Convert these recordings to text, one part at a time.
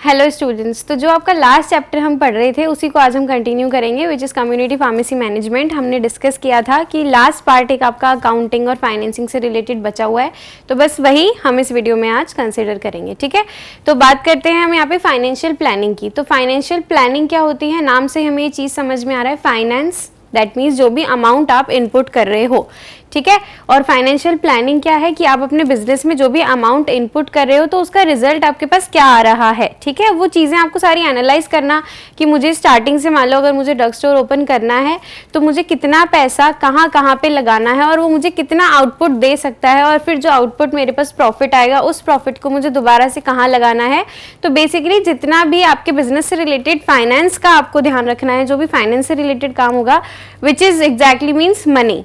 Hello students, तो जो आपका लास्ट चैप्टर हम पढ़ रहे थे उसी को आज हम कंटिन्यू करेंगे, which is community pharmacy management. हमने डिस्कस किया था कि लास्ट पार्ट एक आपका अकाउंटिंग और फाइनेंसिंग से रिलेटेड बचा हुआ है, तो बस वही हम इस वीडियो में आज कंसिडर करेंगे। ठीक है, तो बात करते हैं हम यहाँ पे फाइनेंशियल प्लानिंग की। तो फाइनेंशियल प्लानिंग क्या होती है, नाम से हमें ये चीज़ समझ में आ रहा है, फाइनेंस दैट मीन्स जो भी अमाउंट आप इनपुट कर रहे हो। ठीक है, और फाइनेंशियल प्लानिंग क्या है कि आप अपने बिजनेस में जो भी अमाउंट इनपुट कर रहे हो तो उसका रिजल्ट आपके पास क्या आ रहा है। ठीक है, वो चीज़ें आपको सारी एनालाइज करना कि मुझे स्टार्टिंग से मान लो अगर मुझे ड्रग स्टोर ओपन करना है तो मुझे कितना पैसा कहाँ कहाँ पे लगाना है और वो मुझे कितना आउटपुट दे सकता है, और फिर जो आउटपुट मेरे पास प्रॉफिट आएगा उस प्रॉफिट को मुझे दोबारा से कहाँ लगाना है। तो बेसिकली जितना भी आपके बिजनेस से रिलेटेड फाइनेंस का आपको ध्यान रखना है, जो भी फाइनेंस से रिलेटेड काम होगा which is exactly means money.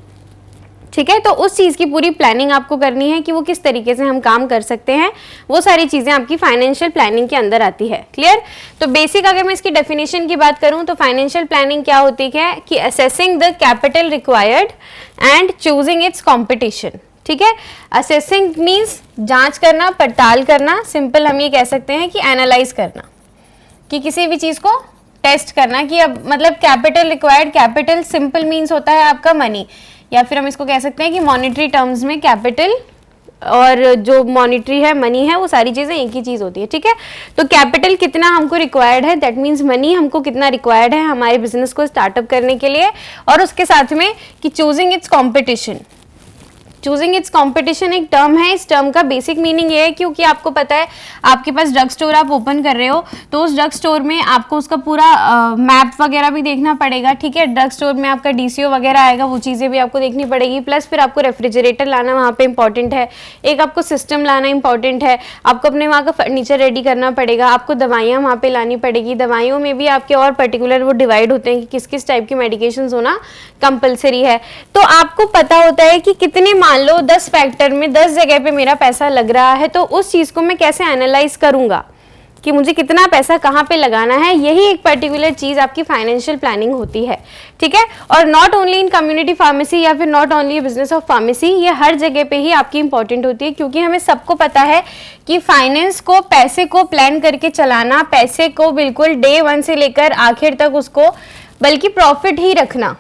ठीक है, तो उस चीज़ की पूरी प्लानिंग आपको करनी है कि वो किस तरीके से हम काम कर सकते हैं, वो सारी चीज़ें आपकी फाइनेंशियल प्लानिंग के अंदर आती है। क्लियर? तो बेसिक अगर मैं इसकी डेफिनेशन की बात करूं तो फाइनेंशियल प्लानिंग क्या होती है कि assessing the capital required and choosing it's competition. ठीक है, असेसिंग मीन्स जांच करना, पड़ताल करना, सिंपल हम ये कह सकते हैं कि एनालाइज करना, कि किसी भी चीज़ को टेस्ट करना कि अब मतलब capital required, capital simple means होता है आपका मनी, या फिर हम इसको कह सकते हैं कि मॉनेटरी टर्म्स में कैपिटल और जो मॉनेटरी है मनी है वो सारी चीज़ें एक ही चीज़ होती है। ठीक है, तो कैपिटल कितना हमको रिक्वायर्ड है, दैट मीन्स मनी हमको कितना रिक्वायर्ड है हमारे बिजनेस को स्टार्टअप करने के लिए, और उसके साथ में कि choosing it's competition. Choosing it's competition एक टर्म है, इस टर्म का बेसिक मीनिंग ये है क्योंकि आपको पता है आपके पास ड्रग स्टोर आप ओपन कर रहे हो तो उस ड्रग स्टोर में आपको उसका पूरा मैप वगैरह भी देखना पड़ेगा। ठीक है, ड्रग स्टोर में आपका डीसीओ वगैरह आएगा, वो चीज़ें भी आपको देखनी पड़ेगी, प्लस फिर आपको रेफ्रिजरेटर लाना वहाँ पे इंपॉर्टेंट है, एक आपको सिस्टम लाना इंपॉर्टेंट है, आपको अपने वहाँ का फर्नीचर रेडी करना पड़ेगा, आपको दवाइयाँ वहाँ पे लानी पड़ेगी। दवाइयों में भी आपके और पर्टिकुलर वो डिवाइड होते हैं कि किस किस टाइप की मेडिकेशंस होना कंपलसरी है। तो आपको पता होता है कि कितने, मान लो 10 फैक्टर में 10 जगह पे मेरा पैसा लग रहा है, तो उस चीज को मैं कैसे एनालाइज करूंगा कि मुझे कितना पैसा कहाँ पे लगाना है, यही एक पर्टिकुलर चीज आपकी फाइनेंशियल प्लानिंग होती है। ठीक है, और not only in community pharmacy या फिर not only business of pharmacy, ये हर जगह पे ही आपकी इंपॉर्टेंट होती है, क्योंकि हमें सबको पता है कि फाइनेंस को, पैसे को प्लान करके चलाना, पैसे को बिल्कुल डे 1 से लेकर आखिर तक उसको बल्कि प्रॉफिट ही रखना,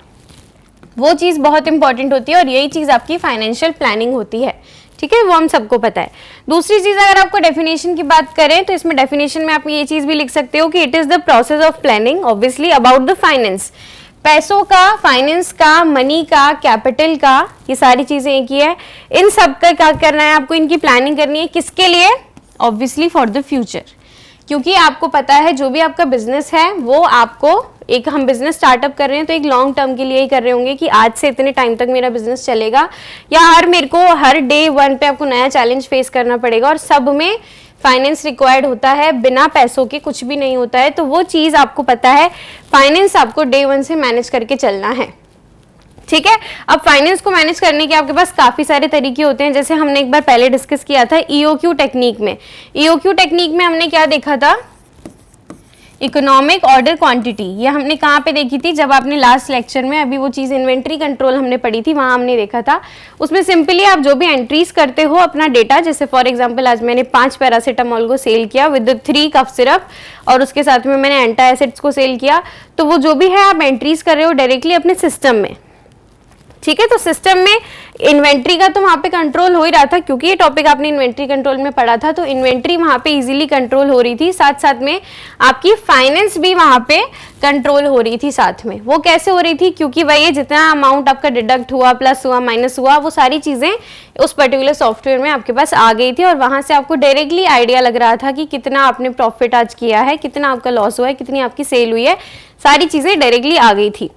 वो चीज़ बहुत इंपॉर्टेंट होती है, और यही चीज़ आपकी फाइनेंशियल प्लानिंग होती है। ठीक है, वो हम सबको पता है। दूसरी चीज़ अगर आपको डेफिनेशन की बात करें तो इसमें डेफिनेशन में आप ये चीज़ भी लिख सकते हो कि it is the process of planning obviously about the finance, पैसों का, फाइनेंस का, मनी का, कैपिटल का, ये सारी चीज़ें एक ही है। इन सब का क्या करना है आपको, इनकी प्लानिंग करनी है, किसके लिए? ऑब्वियसली फॉर द फ्यूचर, क्योंकि आपको पता है जो भी आपका बिजनेस है वो आपको, एक हम बिजनेस स्टार्टअप कर रहे हैं तो एक लॉन्ग टर्म के लिए ही कर रहे होंगे कि आज से इतने टाइम तक मेरा बिजनेस चलेगा, या मेरे को हर डे 1 पे आपको नया चैलेंज फेस करना पड़ेगा, और सब में फाइनेंस रिक्वायर्ड होता है, बिना पैसों के कुछ भी नहीं होता है। तो वो चीज़ आपको पता है, फाइनेंस आपको डे 1 से मैनेज करके चलना है। ठीक है, अब फाइनेंस को मैनेज करने के आपके पास काफ़ी सारे तरीके होते हैं, जैसे हमने एक बार पहले डिस्कस किया था ईओक्यू टेक्निक में। ईओक्यू टेक्निक में हमने क्या देखा था, इकोनॉमिक ऑर्डर क्वांटिटी, ये हमने कहाँ पे देखी थी, जब आपने लास्ट लेक्चर में अभी वो चीज़ इन्वेंट्री कंट्रोल हमने पढ़ी थी, वहाँ हमने देखा था। उसमें सिंपली आप जो भी एंट्रीज करते हो अपना डेटा, जैसे फॉर एग्जांपल आज मैंने 5 पैरासीटामोल को सेल किया विद 3 कफ सिरप, और उसके साथ में मैंने एंटासिड्स को सेल किया, तो वो जो भी है आप एंट्रीज कर रहे हो डायरेक्टली अपने सिस्टम में। ठीक है, तो सिस्टम में इन्वेंट्री का तो वहाँ पे कंट्रोल हो ही रहा था, क्योंकि ये टॉपिक आपने इन्वेंट्री कंट्रोल में पढ़ा था, तो इन्वेंट्री वहाँ पे इजीली कंट्रोल हो रही थी, साथ साथ में आपकी फाइनेंस भी वहाँ पे कंट्रोल हो रही थी साथ में। वो कैसे हो रही थी, क्योंकि वही जितना अमाउंट आपका डिडक्ट हुआ, प्लस हुआ, माइनस हुआ, वो सारी चीज़ें उस पर्टिकुलर सॉफ्टवेयर में आपके पास आ गई थी, और वहाँ से आपको डायरेक्टली आइडिया लग रहा था कि कितना आपने प्रॉफिट आज किया है, कितना आपका लॉस हुआ है, कितनी आपकी सेल हुई है, सारी चीज़ें डायरेक्टली आ गई थी।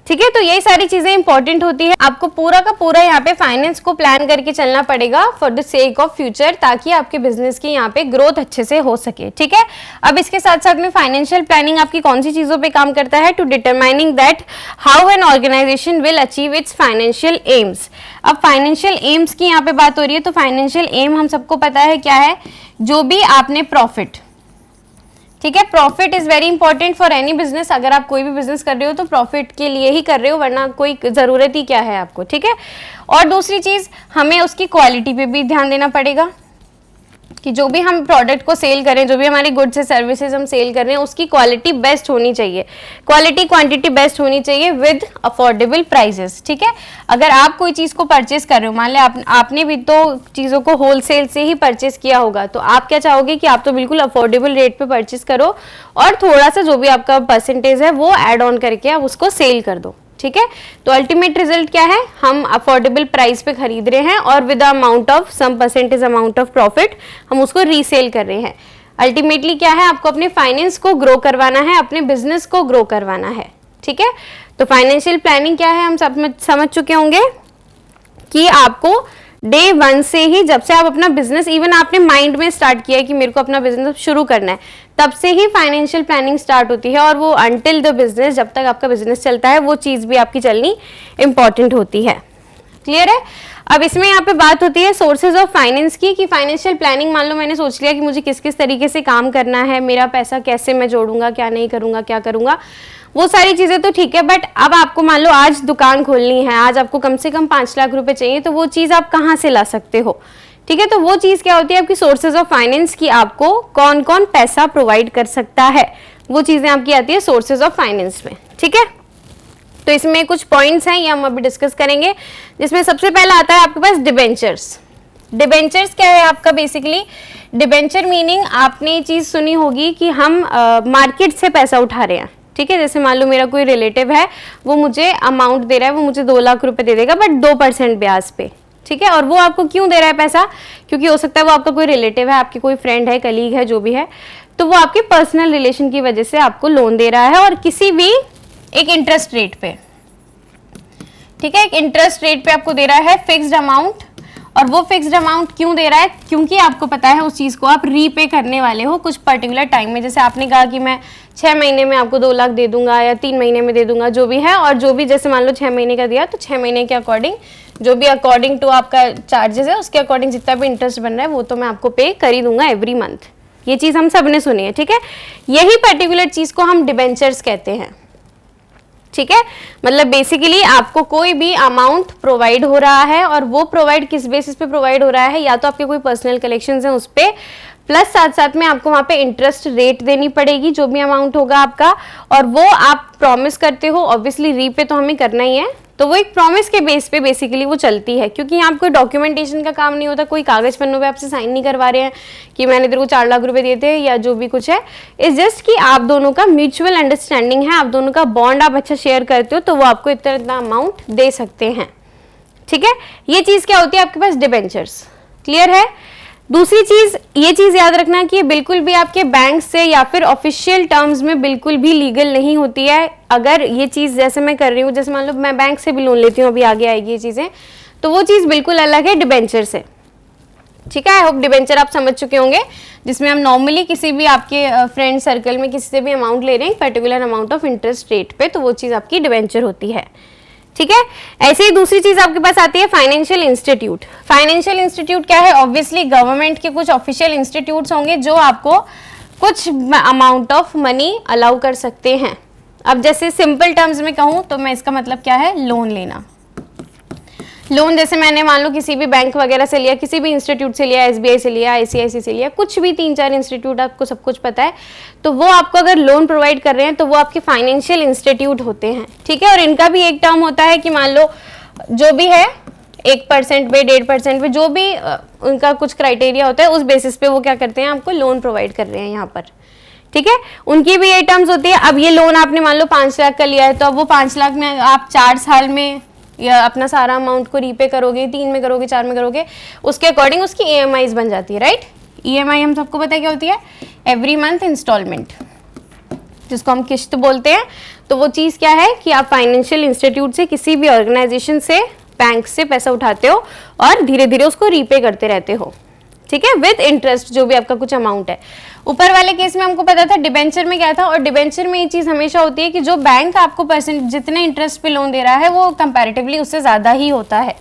ठीक है, तो यही सारी चीजें इंपॉर्टेंट होती है, आपको पूरा का पूरा यहाँ पे फाइनेंस को प्लान करके चलना पड़ेगा for the sake of future, ताकि आपके बिजनेस की यहाँ पे ग्रोथ अच्छे से हो सके। ठीक है, अब इसके साथ साथ में फाइनेंशियल प्लानिंग आपकी कौन सी चीजों पे काम करता है, to determining that how an organization will achieve its financial aims. अब फाइनेंशियल एम्स की यहाँ पे बात हो रही है, तो फाइनेंशियल एम हम सबको पता है क्या है, जो भी आपने प्रॉफिट, ठीक है, profit is very important for any business. अगर आप कोई भी बिजनेस कर रहे हो तो प्रॉफिट के लिए ही कर रहे हो, वरना कोई जरूरत ही क्या है आपको। ठीक है, और दूसरी चीज हमें उसकी क्वालिटी पे भी ध्यान देना पड़ेगा। कि जो भी हम प्रोडक्ट को सेल करें, जो भी हमारे गुड्स है सर्विसेज हम सेल कर रहे हैं, उसकी क्वालिटी बेस्ट होनी चाहिए, क्वालिटी क्वांटिटी बेस्ट होनी चाहिए विद अफोर्डेबल प्राइसेस। ठीक है, अगर आप कोई चीज़ को परचेस कर रहे हो, मान लें आपने भी तो चीज़ों को होलसेल से ही परचेस किया होगा, तो आप क्या चाहोगे कि आप तो बिल्कुल अफोर्डेबल रेट पे परचेस करो और थोड़ा सा जो भी आपका परसेंटेज है वो ऐड ऑन करके आप उसको सेल कर दो। ठीक है, तो अल्टीमेट रिजल्ट क्या है, हम अफोर्डेबल प्राइस पे खरीद रहे हैं और with amount of some percentage amount of profit हम उसको रीसेल कर रहे हैं। अल्टीमेटली क्या है, आपको अपने फाइनेंस को ग्रो करवाना है, अपने बिजनेस को ग्रो करवाना है। ठीक है, तो फाइनेंशियल प्लानिंग क्या है हम सब समझ चुके होंगे कि आपको डे 1 से ही, जब से आप अपना बिजनेस, इवन आपने माइंड में स्टार्ट किया है कि मेरे को अपना बिजनेस शुरू करना है, तब से ही फाइनेंशियल प्लानिंग स्टार्ट होती है और वो अंटिल द बिजनेस, जब तक आपका बिजनेस चलता है, वो चीज़ भी आपकी चलनी इंपॉर्टेंट होती है। क्लियर है? अब इसमें यहाँ पे बात होती है सोर्सेज ऑफ फाइनेंस की, कि फाइनेंशियल प्लानिंग, मान लो मैंने सोच लिया कि मुझे किस किस तरीके से काम करना है, मेरा पैसा कैसे मैं जोड़ूंगा, क्या नहीं करूंगा, क्या करूंगा, वो सारी चीज़ें तो ठीक है, बट अब आपको मान लो आज दुकान खोलनी है, आज आपको कम से कम 5 लाख रुपए चाहिए, तो वो चीज़ आप कहाँ से ला सकते हो? ठीक है, तो वो चीज़ क्या होती है आपकी सोर्सेज ऑफ फाइनेंस की, आपको कौन कौन पैसा प्रोवाइड कर सकता है, वो चीज़ें आपकी आती है सोर्सेज ऑफ फाइनेंस में। ठीक है, तो इसमें कुछ पॉइंट्स हैं, ये हम अभी डिस्कस करेंगे, जिसमें सबसे पहला आता है आपके पास डिबेंचर्स। डिबेंचर्स क्या है आपका, बेसिकली डिबेंचर मीनिंग आपने ये चीज़ सुनी होगी कि हम मार्केट से पैसा उठा रहे हैं। ठीक है, जैसे मान लो मेरा कोई रिलेटिव है, वो मुझे अमाउंट दे रहा है, वो मुझे 2 लाख रुपए दे देगा बट 2% ब्याज पे। ठीक है, और वो आपको क्यों दे रहा है पैसा, क्योंकि हो सकता है वो आपका कोई रिलेटिव है, आपकी कोई फ्रेंड है, कलीग है, जो भी है, तो वो आपके पर्सनल रिलेशन की वजह से आपको लोन दे रहा है और किसी भी एक इंटरेस्ट रेट पे। ठीक है, एक इंटरेस्ट रेट पे आपको दे रहा है फिक्स्ड अमाउंट, और वो फिक्स्ड अमाउंट क्यों दे रहा है, क्योंकि आपको पता है उस चीज़ को आप रीपे करने वाले हो कुछ पर्टिकुलर टाइम में। जैसे आपने कहा कि मैं 6 महीने में आपको 2 लाख दे दूंगा या 3 महीने में दे दूंगा, जो भी है, और जो भी जैसे मान लो 6 महीने का दिया तो 6 महीने के अकॉर्डिंग जो भी अकॉर्डिंग टू आपका चार्जेस है उसके अकॉर्डिंग जितना भी इंटरेस्ट बन रहा है वो तो मैं आपको पे कर ही दूंगा एवरी मंथ। ये चीज़ हम सब ने सुनी है। ठीक है, यही पर्टिकुलर चीज़ को हम डिबेंचर्स कहते हैं। ठीक है, मतलब बेसिकली आपको कोई भी अमाउंट प्रोवाइड हो रहा है, और वो प्रोवाइड किस बेसिस पे प्रोवाइड हो रहा है, या तो आपके कोई पर्सनल कलेक्शंस हैं उस पे, प्लस साथ साथ में आपको वहाँ पे इंटरेस्ट रेट देनी पड़ेगी जो भी अमाउंट होगा आपका, और वो आप प्रॉमिस करते हो, ऑब्वियसली रीपे तो हमें करना ही है, तो वो एक प्रॉमिस के बेस पे बेसिकली वो चलती है, क्योंकि यहाँ कोई डॉक्यूमेंटेशन का काम नहीं होता, कोई कागज पन्नों पे आपसे साइन नहीं करवा रहे हैं कि मैंने तेरे को 4 लाख रुपए दिए थे या जो भी कुछ है। इट्स जस्ट कि आप दोनों का म्यूचुअल अंडरस्टैंडिंग है, आप दोनों का बॉन्ड आप अच्छा शेयर करते हो, तो वो आपको इतना अमाउंट दे सकते हैं। ठीक है, ये चीज़ क्या होती है आपके पास, डिबेंचर्स। क्लियर है? दूसरी चीज़, ये चीज़ याद रखना कि बिल्कुल भी आपके बैंक से या फिर ऑफिशियल टर्म्स में बिल्कुल भी लीगल नहीं होती है। अगर ये चीज़ जैसे मैं कर रही हूँ, जैसे मान लो मैं बैंक से भी लोन लेती हूँ, अभी आगे आएगी ये चीज़ें, तो वो चीज़ बिल्कुल अलग है डिबेंचर से। ठीक है, आई होप डिबेंचर आप समझ चुके होंगे, जिसमें हम नॉर्मली किसी भी आपके फ्रेंड सर्कल में किसी से भी अमाउंट ले रहे हैं particular amount of interest rate पे, तो वो चीज़ आपकी डिबेंचर होती है। ठीक है, ऐसे ही दूसरी चीज आपके पास आती है फाइनेंशियल इंस्टीट्यूट। फाइनेंशियल इंस्टीट्यूट क्या है, ऑब्वियसली गवर्नमेंट के कुछ ऑफिशियल इंस्टीट्यूट्स होंगे जो आपको कुछ अमाउंट ऑफ मनी अलाउ कर सकते हैं। अब जैसे सिंपल टर्म्स में कहूँ तो मैं इसका मतलब क्या है, लोन लेना। लोन जैसे मैंने मान लो किसी भी बैंक वगैरह से लिया, किसी भी इंस्टीट्यूट से लिया, SBI से लिया, ICICI से लिया, कुछ भी 3-4 इंस्टीट्यूट आपको सब कुछ पता है, तो वो आपको अगर लोन प्रोवाइड कर रहे हैं तो वो आपके फाइनेंशियल इंस्टीट्यूट होते हैं। ठीक है, और इनका भी एक टर्म होता है कि मान लो जो भी है 1% पे 1.5% पे जो भी उनका कुछ क्राइटेरिया होता है, उस बेसिस पे वो क्या करते हैं, आपको लोन प्रोवाइड कर रहे हैं यहाँ पर। ठीक है, उनकी भी ये टर्म्स होती है। अब ये लोन आपने मान लो 5 लाख का लिया है, तो अब वो 5 लाख में आप 4 साल में या अपना सारा अमाउंट को रीपे करोगे, 3 में करोगे, 4 में करोगे, उसके अकॉर्डिंग उसकी EMIs बन जाती है। राइट, EMI हम सबको पता है क्या होती है, एवरी मंथ इंस्टॉलमेंट, जिसको हम किस्त बोलते हैं। तो वो चीज़ क्या है कि आप फाइनेंशियल इंस्टीट्यूट से, किसी भी ऑर्गेनाइजेशन से, बैंक से पैसा उठाते हो और धीरे धीरे उसको रीपे करते रहते हो। ठीक है, विद इंटरेस्ट जो भी आपका कुछ अमाउंट है। ऊपर वाले केस में हमको पता था डिबेंचर में क्या था, और डिबेंचर में ये चीज़ हमेशा होती है कि जो बैंक आपको परसेंट जितने इंटरेस्ट पे लोन दे रहा है वो कंपैरेटिवली उससे ज़्यादा ही होता है।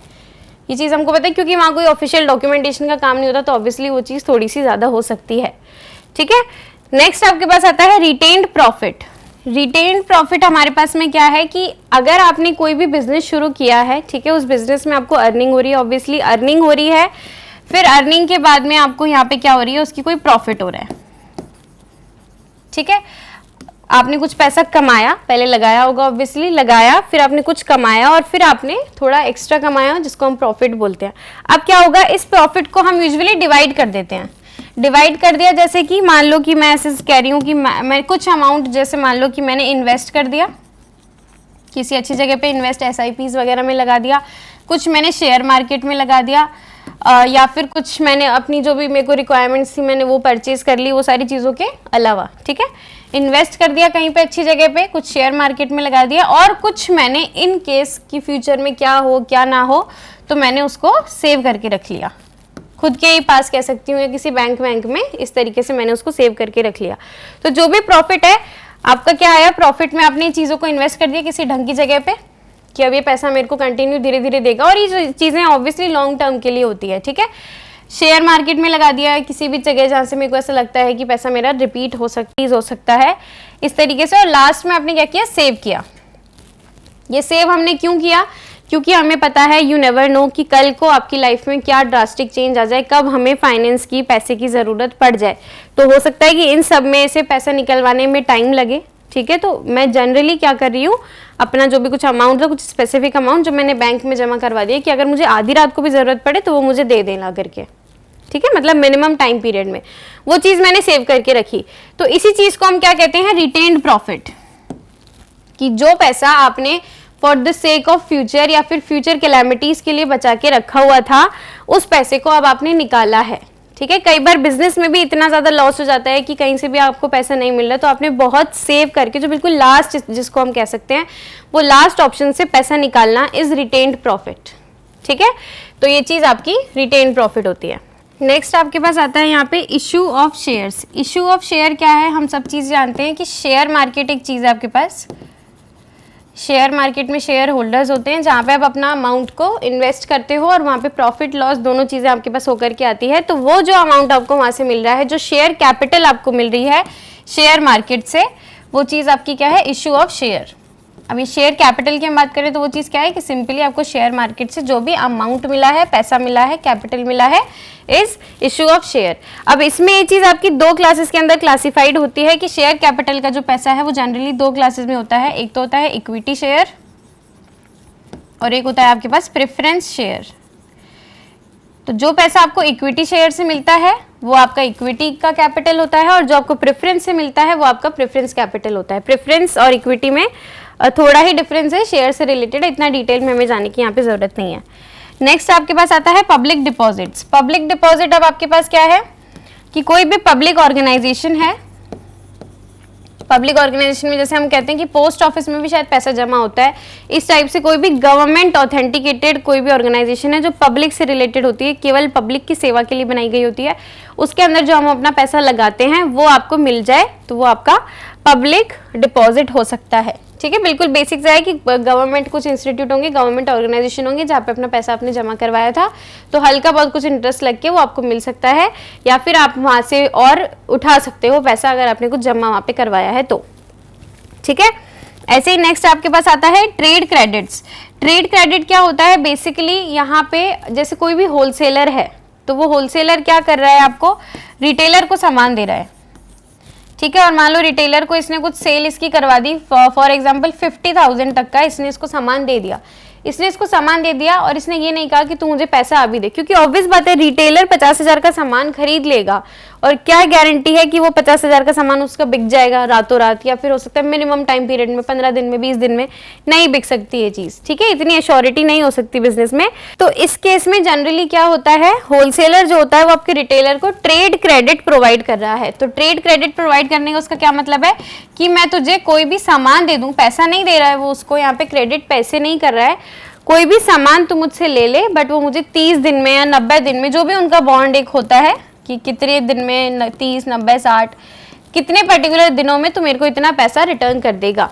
ये चीज़ हमको पता है क्योंकि वहाँ कोई ऑफिशियल डॉक्यूमेंटेशन का काम नहीं होता, तो ऑब्वियसली वो चीज़ थोड़ी सी ज़्यादा हो सकती है। ठीक है, नेक्स्ट आपके पास आता है रिटेन्ड प्रॉफिट। रिटेन्ड प्रॉफिट हमारे पास में क्या है कि अगर आपने कोई भी बिजनेस शुरू किया है, ठीक है, उस बिजनेस में आपको अर्निंग हो रही है, ऑब्वियसली अर्निंग हो रही है, फिर अर्निंग के बाद में आपको यहाँ पे क्या हो रही है, उसकी कोई प्रॉफिट हो रहा है, ठीक है। आपने कुछ पैसा कमाया, पहले लगाया होगा ऑब्वियसली, लगाया, फिर आपने कुछ कमाया और फिर आपने थोड़ा एक्स्ट्रा कमाया जिसको हम प्रॉफिट बोलते हैं। अब क्या होगा, इस प्रॉफिट को हम यूजुअली डिवाइड कर देते हैं। डिवाइड कर दिया, जैसे कि मान लो कि मैं ऐसे कह रही हूँ कि मैं कुछ अमाउंट, जैसे मान लो कि मैंने इन्वेस्ट कर दिया किसी अच्छी जगह पे, इन्वेस्ट SIPs वगैरह में लगा दिया, कुछ मैंने शेयर मार्केट में लगा दिया, या फिर कुछ मैंने अपनी जो भी मेरे को रिक्वायरमेंट्स थी मैंने वो परचेज कर ली, वो सारी चीज़ों के अलावा, ठीक है। इन्वेस्ट कर दिया कहीं पे अच्छी जगह पे, कुछ शेयर मार्केट में लगा दिया, और कुछ मैंने इन केस कि फ्यूचर में क्या हो क्या ना हो तो मैंने उसको सेव करके रख लिया, खुद के ही पास कह सकती हूँ या किसी बैंक में, इस तरीके से मैंने उसको सेव करके रख लिया। तो जो भी प्रॉफिट है आपका क्या आया, प्रॉफिट में आपने चीज़ों को इन्वेस्ट कर दिया किसी ढंग की जगह पे कि अब ये पैसा मेरे को कंटिन्यू धीरे धीरे देगा, और ये चीज़ें ऑब्वियसली लॉन्ग टर्म के लिए होती है, ठीक है। शेयर मार्केट में लगा दिया है किसी भी जगह जहाँ से मेरे को ऐसा लगता है कि पैसा मेरा रिपीट हो सकता है इस तरीके से, और लास्ट में आपने क्या किया, सेव किया। ये सेव हमने क्यों किया, क्योंकि हमें पता है यू नेवर नो कि कल को आपकी लाइफ में क्या ड्रास्टिक चेंज आ जाए, कब हमें फाइनेंस की पैसे की ज़रूरत पड़ जाए। तो हो सकता है कि इन सब में से पैसा निकलवाने में टाइम लगे, ठीक है। तो मैं जनरली क्या कर रही हूँ, अपना जो भी कुछ अमाउंट था, कुछ स्पेसिफिक अमाउंट जो मैंने बैंक में जमा करवा दिया कि अगर मुझे आधी रात को भी ज़रूरत पड़े तो वो मुझे दे देना करके, ठीक है, मतलब मिनिमम टाइम पीरियड में वो चीज़ मैंने सेव करके रखी। तो इसी चीज़ को हम क्या कहते हैं, रिटेन्ड प्रॉफिट, कि जो पैसा आपने for the sake of future या फिर फ्यूचर कैलेमिटीज के लिए बचा के रखा हुआ था, उस पैसे को अब आपने निकाला है, ठीक है। कई बार बिजनेस में भी इतना ज़्यादा लॉस हो जाता है कि कहीं से भी आपको पैसा नहीं मिल रहा, तो आपने बहुत सेव करके जो बिल्कुल लास्ट जिसको हम कह सकते हैं वो लास्ट ऑप्शन से पैसा निकालना इज रिटेन्ड प्रॉफिट, ठीक है। तो ये चीज़ आपकी रिटेन्ड प्रॉफिट होती है। नेक्स्ट आपके पास आता है यहाँ पे issue of shares. Issue of share क्या है, हम सब चीज़ जानते हैं कि शेयर मार्केट एक चीज़ है आपके पास। शेयर मार्केट में शेयर होल्डर्स होते हैं जहाँ पे आप अपना अमाउंट को इन्वेस्ट करते हो और वहाँ पे प्रॉफिट लॉस दोनों चीज़ें आपके पास होकर के आती है। तो वो जो अमाउंट आपको वहाँ से मिल रहा है, जो शेयर कैपिटल आपको मिल रही है शेयर मार्केट से, वो चीज़ आपकी क्या है, इशू ऑफ शेयर। अब ये शेयर कैपिटल की हम बात करें तो वो चीज़ क्या है कि सिंपली आपको शेयर मार्केट से जो भी अमाउंट मिला है, पैसा मिला है, कैपिटल मिला है, इज इशू ऑफ शेयर। अब इसमें ये चीज़ आपकी दो क्लासेस के अंदर क्लासिफाइड होती है कि शेयर कैपिटल का जो पैसा है वो जनरली दो क्लासेस में होता है। एक तो होता है इक्विटी शेयर और एक होता है आपके पास प्रेफरेंस शेयर। तो जो पैसा आपको इक्विटी शेयर से मिलता है वो आपका इक्विटी का कैपिटल होता है, और जो आपको प्रेफरेंस से मिलता है वो आपका प्रेफरेंस कैपिटल होता है। प्रेफरेंस और इक्विटी में थोड़ा ही डिफरेंस है, शेयर से रिलेटेड, इतना डिटेल में हमें जाने की यहाँ पे ज़रूरत नहीं है। नेक्स्ट आपके पास आता है पब्लिक डिपॉजिट्स। पब्लिक डिपॉजिट अब आपके पास क्या है कि कोई भी पब्लिक ऑर्गेनाइजेशन है, पब्लिक ऑर्गेनाइजेशन में जैसे हम कहते हैं कि पोस्ट ऑफिस में भी शायद पैसा जमा होता है, इस टाइप से कोई भी गवर्नमेंट ऑथेंटिकेटेड कोई भी ऑर्गेनाइजेशन है जो पब्लिक से रिलेटेड होती है, केवल पब्लिक की सेवा के लिए बनाई गई होती है, उसके अंदर जो हम अपना पैसा लगाते हैं वो आपको मिल जाए तो वो आपका पब्लिक डिपॉजिट हो सकता है, ठीक है। बिल्कुल बेसिक सा है कि गवर्नमेंट कुछ इंस्टीट्यूट होंगे, गवर्नमेंट ऑर्गेनाइजेशन होंगे जहाँ पे अपना पैसा आपने जमा करवाया था, तो हल्का बहुत कुछ इंटरेस्ट लग के वो आपको मिल सकता है, या फिर आप वहाँ से और उठा सकते हो पैसा अगर आपने कुछ जमा वहाँ पे करवाया है तो, ठीक है। ऐसे ही नेक्स्ट आपके पास आता है ट्रेड क्रेडिट्स। ट्रेड क्रेडिट क्या होता है, बेसिकली यहाँ पे जैसे कोई भी होलसेलर है तो वो होलसेलर क्या कर रहा है, आपको रिटेलर को सामान दे रहा है, ठीक है। और मान लो रिटेलर को इसने कुछ सेल इसकी करवा दी, फॉर एग्जांपल 50,000 तक का इसने इसको सामान दे दिया, इसने इसको सामान दे दिया और इसने ये नहीं कहा कि तू मुझे पैसा अभी दे, क्योंकि ऑब्वियस बात है रिटेलर 50,000 का सामान खरीद लेगा और क्या गारंटी है कि वो 50,000 का सामान उसका बिक जाएगा रातों रात, या फिर हो सकता है मिनिमम टाइम पीरियड में 15 दिन में 20 दिन में नहीं बिक सकती ये चीज़, ठीक है। इतनी एश्योरिटी नहीं हो सकती बिजनेस में। तो इस केस में जनरली क्या होता है, होलसेलर जो होता है वो आपके रिटेलर को ट्रेड क्रेडिट प्रोवाइड कर रहा है। तो ट्रेड क्रेडिट प्रोवाइड करने का उसका क्या मतलब है कि मैं तुझे कोई भी सामान दे दूं, पैसा नहीं दे रहा है वो, उसको यहाँ पे क्रेडिट पैसे नहीं कर रहा है, कोई भी सामान तू मुझसे ले ले, बट वो मुझे 30 दिन में या 90 दिन में, जो भी उनका बॉन्ड एक होता है कि कितने दिन में, 30, 90, 60, कितने पर्टिकुलर दिनों में तू मेरे को इतना पैसा रिटर्न कर देगा,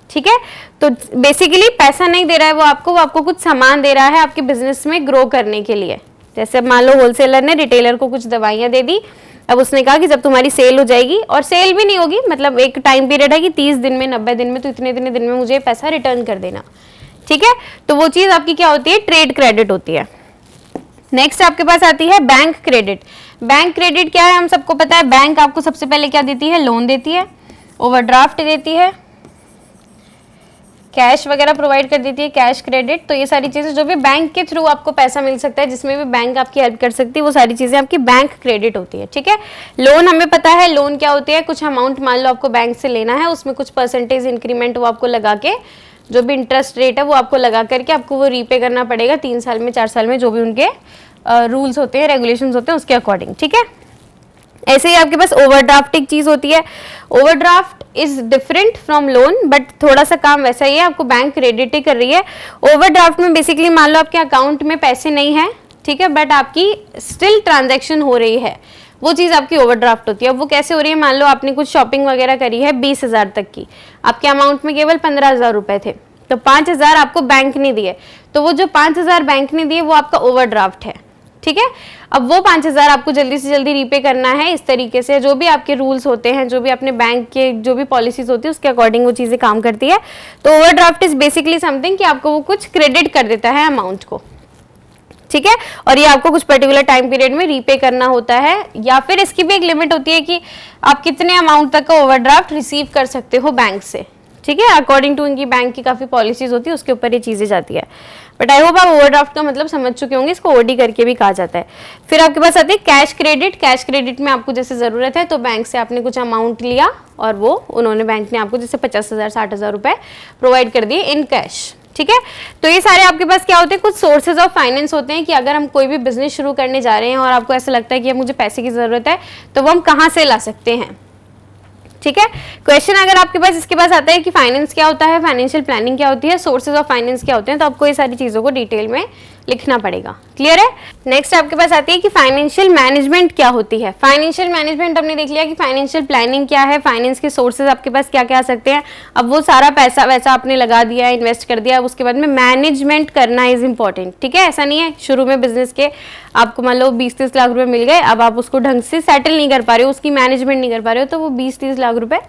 ठीक है। तो बेसिकली पैसा नहीं दे रहा है वो आपको कुछ सामान दे रहा है आपके बिजनेस में ग्रो करने के लिए। जैसे मान लो होलसेलर ने रिटेलर को कुछ दवाइयाँ दे दी, अब उसने कहा कि जब तुम्हारी सेल हो जाएगी, और सेल भी नहीं होगी, मतलब एक टाइम पीरियड है कि 30 दिन में, 90 दिन में, तो इतने दिन में मुझे पैसा रिटर्न कर देना, ठीक है। तो वो चीज़ आपकी क्या होती है, ट्रेड क्रेडिट होती है। नेक्स्ट आपके पास आती है बैंक क्रेडिट। बैंक क्रेडिट क्या है, हम सबको पता है, बैंक आपको सबसे पहले क्या देती है, लोन देती है, ओवरड्राफ्ट देती है, कैश वगैरह प्रोवाइड कर देती है, कैश क्रेडिट। तो ये सारी चीजें जो भी बैंक के थ्रू आपको पैसा मिल सकता है, जिसमें भी बैंक आपकी हेल्प कर सकती है, वो सारी चीजें आपकी बैंक क्रेडिट होती है। ठीक है, लोन हमें पता है, लोन क्या होती है, कुछ अमाउंट मान लो आपको बैंक से लेना है, उसमें कुछ परसेंटेज इंक्रीमेंट वो आपको लगा के, जो भी इंटरेस्ट रेट है वो आपको लगा करके आपको वो रीपे करना पड़ेगा 3 साल में, 4 साल में, जो भी उनके रूल्स होते हैं, रेगुलेशंस होते हैं, उसके अकॉर्डिंग। ठीक है, ऐसे ही आपके पास ओवरड्राफ्ट एक चीज होती है। Overdraft is different from loan, but थोड़ा सा काम वैसा ही है, आपको बैंक क्रेडिट ही कर रही है। ओवरड्राफ्ट में बेसिकली मान लो आपके अकाउंट में पैसे नहीं है, ठीक है, बट आपकी स्टिल ट्रांजैक्शन हो रही है, वो चीज आपकी ओवरड्राफ्ट होती है। अब वो कैसे हो रही है, मान लो आपने कुछ शॉपिंग वगैरह करी है 20,000 तक की, आपके अमाउंट में केवल 15,000 रुपए थे, तो 5,000 आपको बैंक ने दिए, तो वो जो 5,000 बैंक ने दिए वो आपका ओवरड्राफ्ट है। ठीक है, अब वो 5,000 आपको जल्दी से जल्दी रीपे करना है। इस तरीके से जो भी आपके रूल्स होते हैं, जो भी अपने बैंक के जो भी पॉलिसीज होती है, उसके अकॉर्डिंग वो चीजें काम करती है। तो ओवरड्राफ्ट इज बेसिकली समथिंग कि आपको वो कुछ क्रेडिट कर देता है अमाउंट को। ठीक है, और ये आपको कुछ पर्टिकुलर टाइम पीरियड में रीपे करना होता है, या फिर इसकी भी एक लिमिट होती है कि आप कितने अमाउंट तक का ओवरड्राफ्ट रिसीव कर सकते हो बैंक से। ठीक है, अकॉर्डिंग टू इनकी बैंक की काफी पॉलिसीज होती है, उसके ऊपर ये चीजें जाती है। बट आई होप आप ओवरड्राफ्ट का मतलब समझ चुके होंगे, इसको ओडी करके भी कहा जाता है। फिर आपके पास आती है कैश क्रेडिट। कैश क्रेडिट में आपको जैसे जरूरत है तो बैंक से आपने कुछ अमाउंट लिया और वो उन्होंने, बैंक ने आपको जैसे 50,000 60,000 रुपए प्रोवाइड कर दिए इन कैश। ठीक है, तो ये सारे आपके पास क्या होते हैं, कुछ सोर्सेज ऑफ फाइनेंस होते हैं कि अगर हम कोई भी बिजनेस शुरू करने जा रहे हैं और आपको ऐसा लगता है कि अब मुझे पैसे की जरूरत है, तो वो हम कहाँ से ला सकते हैं। ठीक है, क्वेश्चन अगर आपके पास इसके पास आता है कि फाइनेंस क्या होता है, फाइनेंशियल प्लानिंग क्या होती है, सोर्सेज ऑफ फाइनेंस क्या होते हैं, तो आपको ये सारी चीजों को डिटेल में लिखना पड़ेगा। क्लियर है। नेक्स्ट आपके पास आती है कि फाइनेंशियल मैनेजमेंट क्या होती है। फाइनेंशियल मैनेजमेंट हमने देख लिया कि फाइनेंशियल प्लानिंग क्या है, फाइनेंस के सोर्सेज आपके पास क्या क्या आ सकते हैं। अब वो सारा पैसा वैसा आपने लगा दिया, इन्वेस्ट कर दिया, अब उसके बाद में मैनेजमेंट करना इज इंपॉर्टेंट। ठीक है, ऐसा नहीं है शुरू में बिजनेस के आपको मान लो 20-30 लाख रुपए मिल गए, अब आप उसको ढंग से सेटल नहीं कर पा रहे हो, उसकी मैनेजमेंट नहीं कर पा रहे हो, तो वो 20-30 लाख रुपए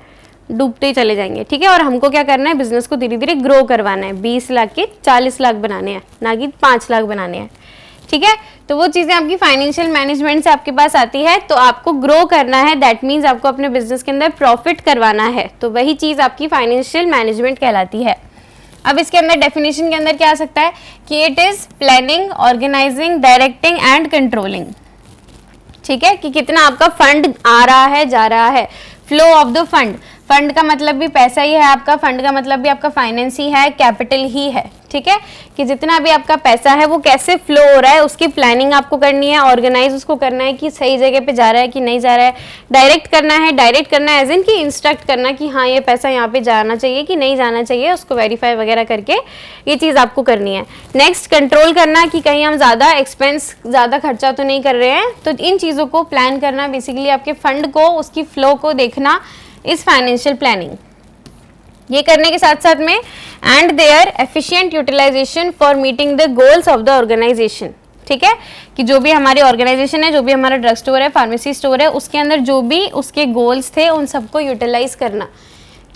डूबते ही चले जाएंगे। ठीक है, और हमको क्या करना है, बिजनेस को धीरे धीरे ग्रो करवाना है, 20 लाख के 40 लाख बनाने हैं, ना कि 5 लाख बनाने हैं। ठीक है, तो वो चीजें आपकी फाइनेंशियल मैनेजमेंट से आपके पास आती है। तो आपको ग्रो करना है, दैट मीन्स आपको अपने बिजनेस के अंदर प्रॉफिट करवाना है, तो वही चीज आपकी फाइनेंशियल मैनेजमेंट कहलाती है। अब इसके अंदर डेफिनेशन के अंदर क्या आ सकता है कि it is planning, organizing, directing and controlling. ठीक है, कि कितना आपका फंड आ रहा है, जा रहा है, flow of the fund. Fund का मतलब भी पैसा ही है आपका, फंड का मतलब भी आपका फाइनेंस ही है, कैपिटल ही है। ठीक है, कि जितना भी आपका पैसा है वो कैसे फ्लो हो रहा है, उसकी प्लानिंग आपको करनी है, ऑर्गेनाइज उसको करना है कि सही जगह पे जा रहा है कि नहीं जा रहा है, डायरेक्ट करना है। डायरेक्ट करना है एज इन कि इंस्ट्रक्ट करना कि हाँ ये पैसा यहाँ पे जाना चाहिए कि नहीं जाना चाहिए, उसको वेरीफाई वगैरह करके ये चीज़ आपको करनी है। नेक्स्ट, कंट्रोल करना कि कहीं हम ज़्यादा एक्सपेंस, ज़्यादा खर्चा तो नहीं कर रहे हैं, तो इन चीज़ों को प्लान करना, बेसिकली आपके फंड को, उसकी फ्लो को देखना इस फाइनेंशियल प्लानिंग। ये करने के साथ साथ में and their efficient utilization for meeting the goals of the organization. ठीक है, कि जो भी हमारी ऑर्गेनाइजेशन है, जो भी हमारा ड्रग स्टोर है, फार्मेसी स्टोर है, उसके अंदर जो भी उसके गोल्स थे उन सबको यूटिलाइज करना।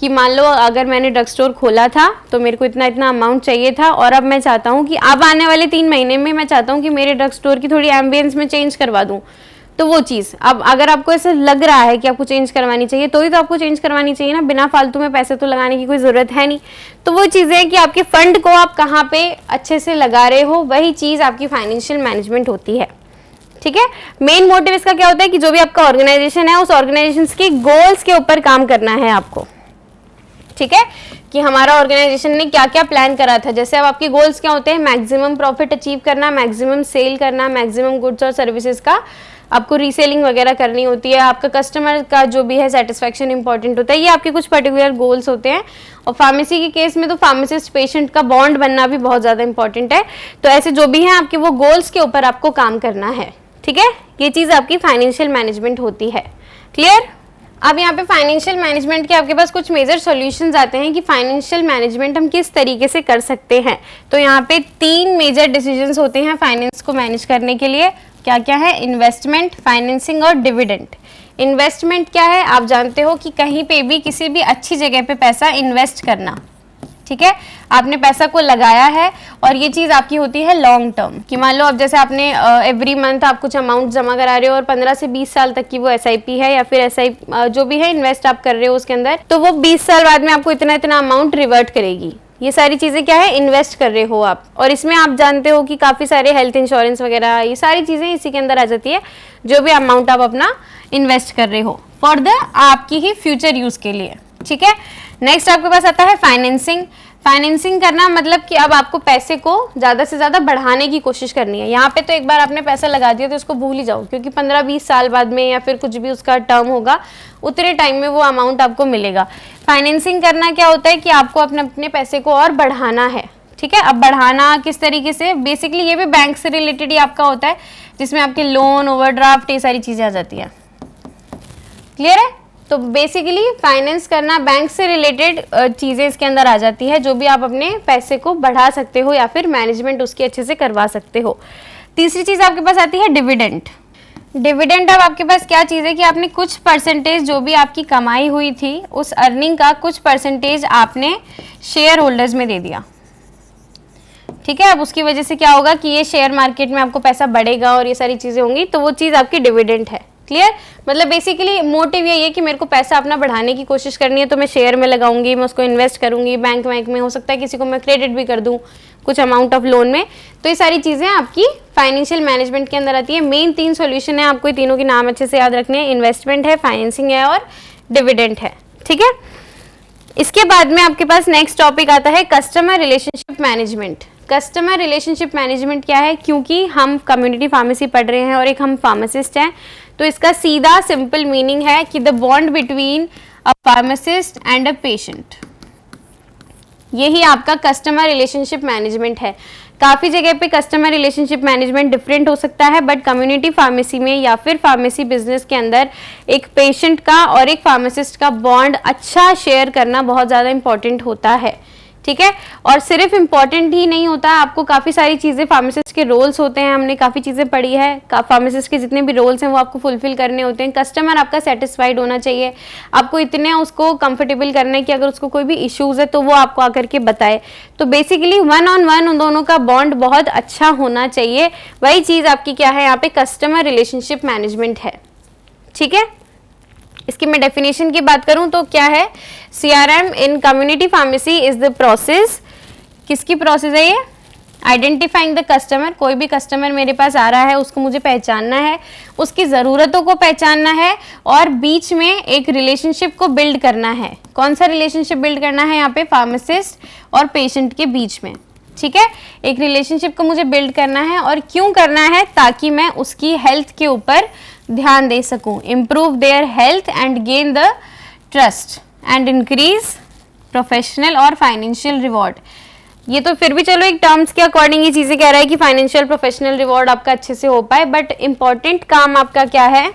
कि मान लो अगर मैंने ड्रग स्टोर खोला था तो मेरे को इतना इतना अमाउंट चाहिए था, और अब मैं चाहता हूँ कि अब आने वाले 3 महीने में मैं चाहता हूँ कि मेरे ड्रग स्टोर की थोड़ी एम्बियंस में चेंज करवा दूँ, तो वो चीज़ अब अगर आपको ऐसे लग रहा है कि आपको चेंज करवानी चाहिए, तो ही तो आपको चेंज करवानी चाहिए ना, बिना फालतू में पैसे तो लगाने की कोई ज़रूरत है नहीं। तो वो चीज़ें हैं कि आपके फंड को आप कहाँ पे अच्छे से लगा रहे हो, वही चीज़ आपकी फाइनेंशियल मैनेजमेंट होती है। ठीक है, मेन मोटिव इसका क्या होता है कि जो भी आपका ऑर्गेनाइजेशन है, उस ऑर्गेनाइजेशन के गोल्स के ऊपर काम करना है आपको। ठीक है, कि हमारा ऑर्गेनाइजेशन ने क्या क्या प्लान करा था। जैसे अब आपके गोल्स क्या होते हैं, मैक्सिमम प्रॉफिट अचीव करना, मैक्सिमम सेल करना, मैक्सिमम गुड्स और सर्विसेज का आपको रीसेलिंग वगैरह करनी होती है, आपका कस्टमर का जो भी है सेटिस्फैक्शन इंपॉर्टेंट होता है, ये आपके कुछ पर्टिकुलर गोल्स होते हैं। और फार्मेसी के केस में तो फार्मासिस्ट पेशेंट का बॉन्ड बनना भी बहुत ज़्यादा इंपॉर्टेंट है। तो ऐसे जो भी हैं आपके वो गोल्स के ऊपर आपको काम करना है। ठीक है, ये चीज़ आपकी फाइनेंशियल मैनेजमेंट होती है। क्लियर। अब यहाँ पे फाइनेंशियल मैनेजमेंट के आपके पास कुछ मेजर सॉल्यूशंस आते हैं कि फाइनेंशियल मैनेजमेंट हम किस तरीके से कर सकते हैं। तो यहाँ पे 3 मेजर डिसीजंस होते हैं फाइनेंस को मैनेज करने के लिए। क्या क्या है, इन्वेस्टमेंट, फाइनेंसिंग और डिविडेंड। इन्वेस्टमेंट क्या है, आप जानते हो कि कहीं पे भी किसी भी अच्छी जगह पे पैसा इन्वेस्ट करना। ठीक है, आपने पैसा को लगाया है और ये चीज़ आपकी होती है लॉन्ग टर्म, कि मान लो अब जैसे आपने एवरी मंथ आप कुछ अमाउंट जमा करा रहे हो और 15 से 20 साल तक की वो SIP है या फिर SI जो भी है इन्वेस्ट आप कर रहे हो उसके अंदर, तो वो 20 साल बाद में आपको इतना इतना अमाउंट रिवर्ट करेगी। ये सारी चीज़ें क्या है, इन्वेस्ट कर रहे हो आप, और इसमें आप जानते हो कि काफ़ी सारे हेल्थ इंश्योरेंस वगैरह ये सारी चीज़ें इसी के अंदर आ जाती है, जो भी अमाउंट आप अपना इन्वेस्ट कर रहे हो फॉर द आपकी ही फ्यूचर यूज़ के लिए। ठीक है, नेक्स्ट आपके पास आता है फाइनेंसिंग। फाइनेंसिंग करना मतलब कि अब आपको पैसे को ज़्यादा से ज़्यादा बढ़ाने की कोशिश करनी है। यहाँ पे तो एक बार आपने पैसा लगा दिया तो उसको भूल ही जाओ, क्योंकि 15-20 साल बाद में या फिर कुछ भी उसका टर्म होगा उतने टाइम में वो अमाउंट आपको मिलेगा। फाइनेंसिंग करना क्या होता है कि आपको अपने पैसे को और बढ़ाना है। ठीक है, अब बढ़ाना किस तरीके से, बेसिकली ये भी बैंक से रिलेटेड ही आपका होता है, जिसमें आपके लोन, ओवरड्राफ्ट, ये सारी चीज़ें आ जाती है। क्लियर है? तो बेसिकली फाइनेंस करना बैंक से रिलेटेड चीज़ें इसके अंदर आ जाती है, जो भी आप अपने पैसे को बढ़ा सकते हो या फिर मैनेजमेंट उसकी अच्छे से करवा सकते हो। तीसरी चीज़ आपके पास आती है डिविडेंड। डिविडेंड अब आपके पास क्या चीज़ है कि आपने कुछ परसेंटेज जो भी आपकी कमाई हुई थी उस अर्निंग का कुछ परसेंटेज आपने शेयर होल्डर्स में दे दिया। ठीक है, अब उसकी वजह से क्या होगा कि ये शेयर मार्केट में आपको पैसा बढ़ेगा और ये सारी चीज़ें होंगी, तो वो चीज़ आपकी डिविडेंड है। क्लियर? मतलब बेसिकली मोटिव यही है कि मेरे को पैसा अपना बढ़ाने की कोशिश करनी है, तो मैं शेयर में लगाऊंगी, मैं उसको इन्वेस्ट करूंगी, बैंक में हो सकता है किसी को मैं क्रेडिट भी कर दूं कुछ अमाउंट ऑफ लोन में। तो ये सारी चीज़ें आपकी फाइनेंशियल मैनेजमेंट के अंदर आती है। मेन 3 सॉल्यूशन है, आपको तीनों के नाम अच्छे से याद रखने हैं, इन्वेस्टमेंट है, फाइनेंसिंग है और डिविडेंड है। ठीक है, इसके बाद में आपके पास नेक्स्ट टॉपिक आता है customer relationship management. Customer relationship management क्या है, क्योंकि हम कम्युनिटी फार्मेसी पढ़ रहे हैं और एक हम फार्मासिस्ट हैं, तो इसका सीधा सिंपल मीनिंग है कि the bond between a pharmacist and a patient, यही आपका कस्टमर रिलेशनशिप मैनेजमेंट है। काफ़ी जगह पे कस्टमर रिलेशनशिप मैनेजमेंट डिफरेंट हो सकता है, बट कम्युनिटी फार्मेसी में या फिर फार्मेसी बिजनेस के अंदर एक पेशेंट का और एक फार्मासिस्ट का बॉन्ड अच्छा शेयर करना बहुत ज़्यादा इंपॉर्टेंट होता है। ठीक है, और सिर्फ इम्पॉर्टेंट ही नहीं होता, आपको काफ़ी सारी चीज़ें, फार्मासिस्ट के रोल्स होते हैं, हमने काफ़ी चीज़ें पढ़ी है, फार्मासिस्ट के जितने भी रोल्स हैं वो आपको फुलफिल करने होते हैं। कस्टमर आपका सेटिस्फाइड होना चाहिए, आपको इतने उसको कंफर्टेबल करना है कि अगर उसको कोई भी इश्यूज़ है तो वो आपको आकर के बताए। तो बेसिकली 1-on-1 उन दोनों का बॉन्ड बहुत अच्छा होना चाहिए। वही चीज़ आपकी क्या है यहाँ पे, कस्टमर रिलेशनशिप मैनेजमेंट है। ठीक है, इसकी मैं डेफिनेशन की बात करूं तो क्या है, CRM in community pharmacy is the process, किसकी प्रोसेस है ये, आइडेंटिफाइंग द कस्टमर। कोई भी कस्टमर मेरे पास आ रहा है उसको मुझे पहचानना है, उसकी ज़रूरतों को पहचानना है और बीच में एक रिलेशनशिप को बिल्ड करना है। कौन सा रिलेशनशिप बिल्ड करना है यहाँ पे, फार्मासिस्ट और पेशेंट के बीच में। ठीक है, एक रिलेशनशिप को मुझे बिल्ड करना है, और क्यों करना है, ताकि मैं उसकी हेल्थ के ऊपर ध्यान दे सकूं, improve their health and gain the trust and increase professional और फाइनेंशियल रिवॉर्ड। ये तो फिर भी चलो एक टर्म्स के अकॉर्डिंग ये चीज़ें कह रहा है कि फाइनेंशियल प्रोफेशनल रिवॉर्ड आपका अच्छे से हो पाए, बट इम्पॉर्टेंट काम आपका क्या है,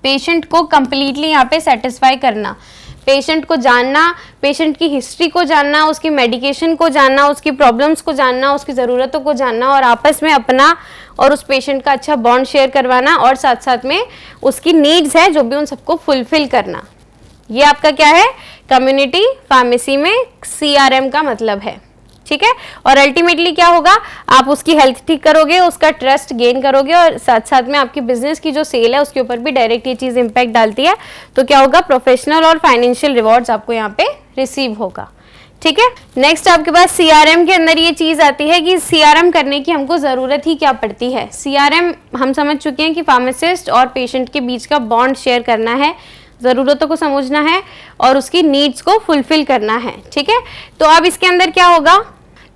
पेशेंट को कंप्लीटली यहाँ पे सेटिस्फाई करना, पेशेंट को जानना, पेशेंट की हिस्ट्री को जानना, उसकी मेडिकेशन को जानना, उसकी प्रॉब्लम्स को जानना, उसकी ज़रूरतों को जानना, और आपस में अपना और उस पेशेंट का अच्छा बॉन्ड शेयर करवाना, और साथ साथ में उसकी नीड्स है जो भी उन सबको फुलफिल करना। ये आपका क्या है, कम्युनिटी फार्मेसी में CRM का मतलब है। ठीक है, और अल्टीमेटली क्या होगा, आप उसकी हेल्थ ठीक करोगे, उसका ट्रस्ट गेन करोगे, और साथ साथ में आपकी बिजनेस की जो सेल है उसके ऊपर भी डायरेक्ट ये चीज़ इम्पैक्ट डालती है। तो क्या होगा, प्रोफेशनल और फाइनेंशियल रिवॉर्ड्स आपको यहाँ पे रिसीव होगा। ठीक है, नेक्स्ट आपके पास CRM के अंदर ये चीज़ आती है कि CRM करने की हमको ज़रूरत ही क्या पड़ती है। CRM हम समझ चुके हैं कि फार्मासिस्ट और पेशेंट के बीच का बॉन्ड शेयर करना है, ज़रूरतों को समझना है और उसकी नीड्स को फुलफिल करना है। ठीक है, तो अब इसके अंदर क्या होगा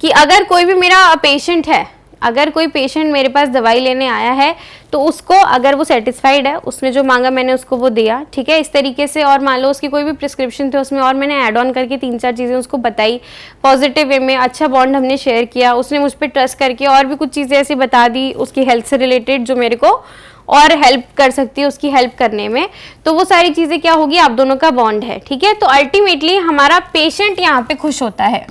कि अगर कोई भी मेरा पेशेंट है, अगर कोई पेशेंट मेरे पास दवाई लेने आया है तो उसको, अगर वो सेटिस्फाइड है, उसने जो मांगा मैंने उसको वो दिया। ठीक है, इस तरीके से, और मान लो उसकी कोई भी प्रिस्क्रिप्शन थी उसमें और मैंने ऐड ऑन करके 3-4 चीज़ें उसको बताई पॉजिटिव वे में, अच्छा बॉन्ड हमने शेयर किया, उसने मुझ पर ट्रस्ट करके और भी कुछ चीज़ें ऐसी बता दी उसकी हेल्थ से रिलेटेड जो मेरे को और हेल्प कर सकती है उसकी हेल्प करने में, तो वो सारी चीज़ें क्या होगी, आप दोनों का बॉन्ड है। ठीक है, तो अल्टीमेटली हमारा पेशेंट यहाँ पे खुश होता है।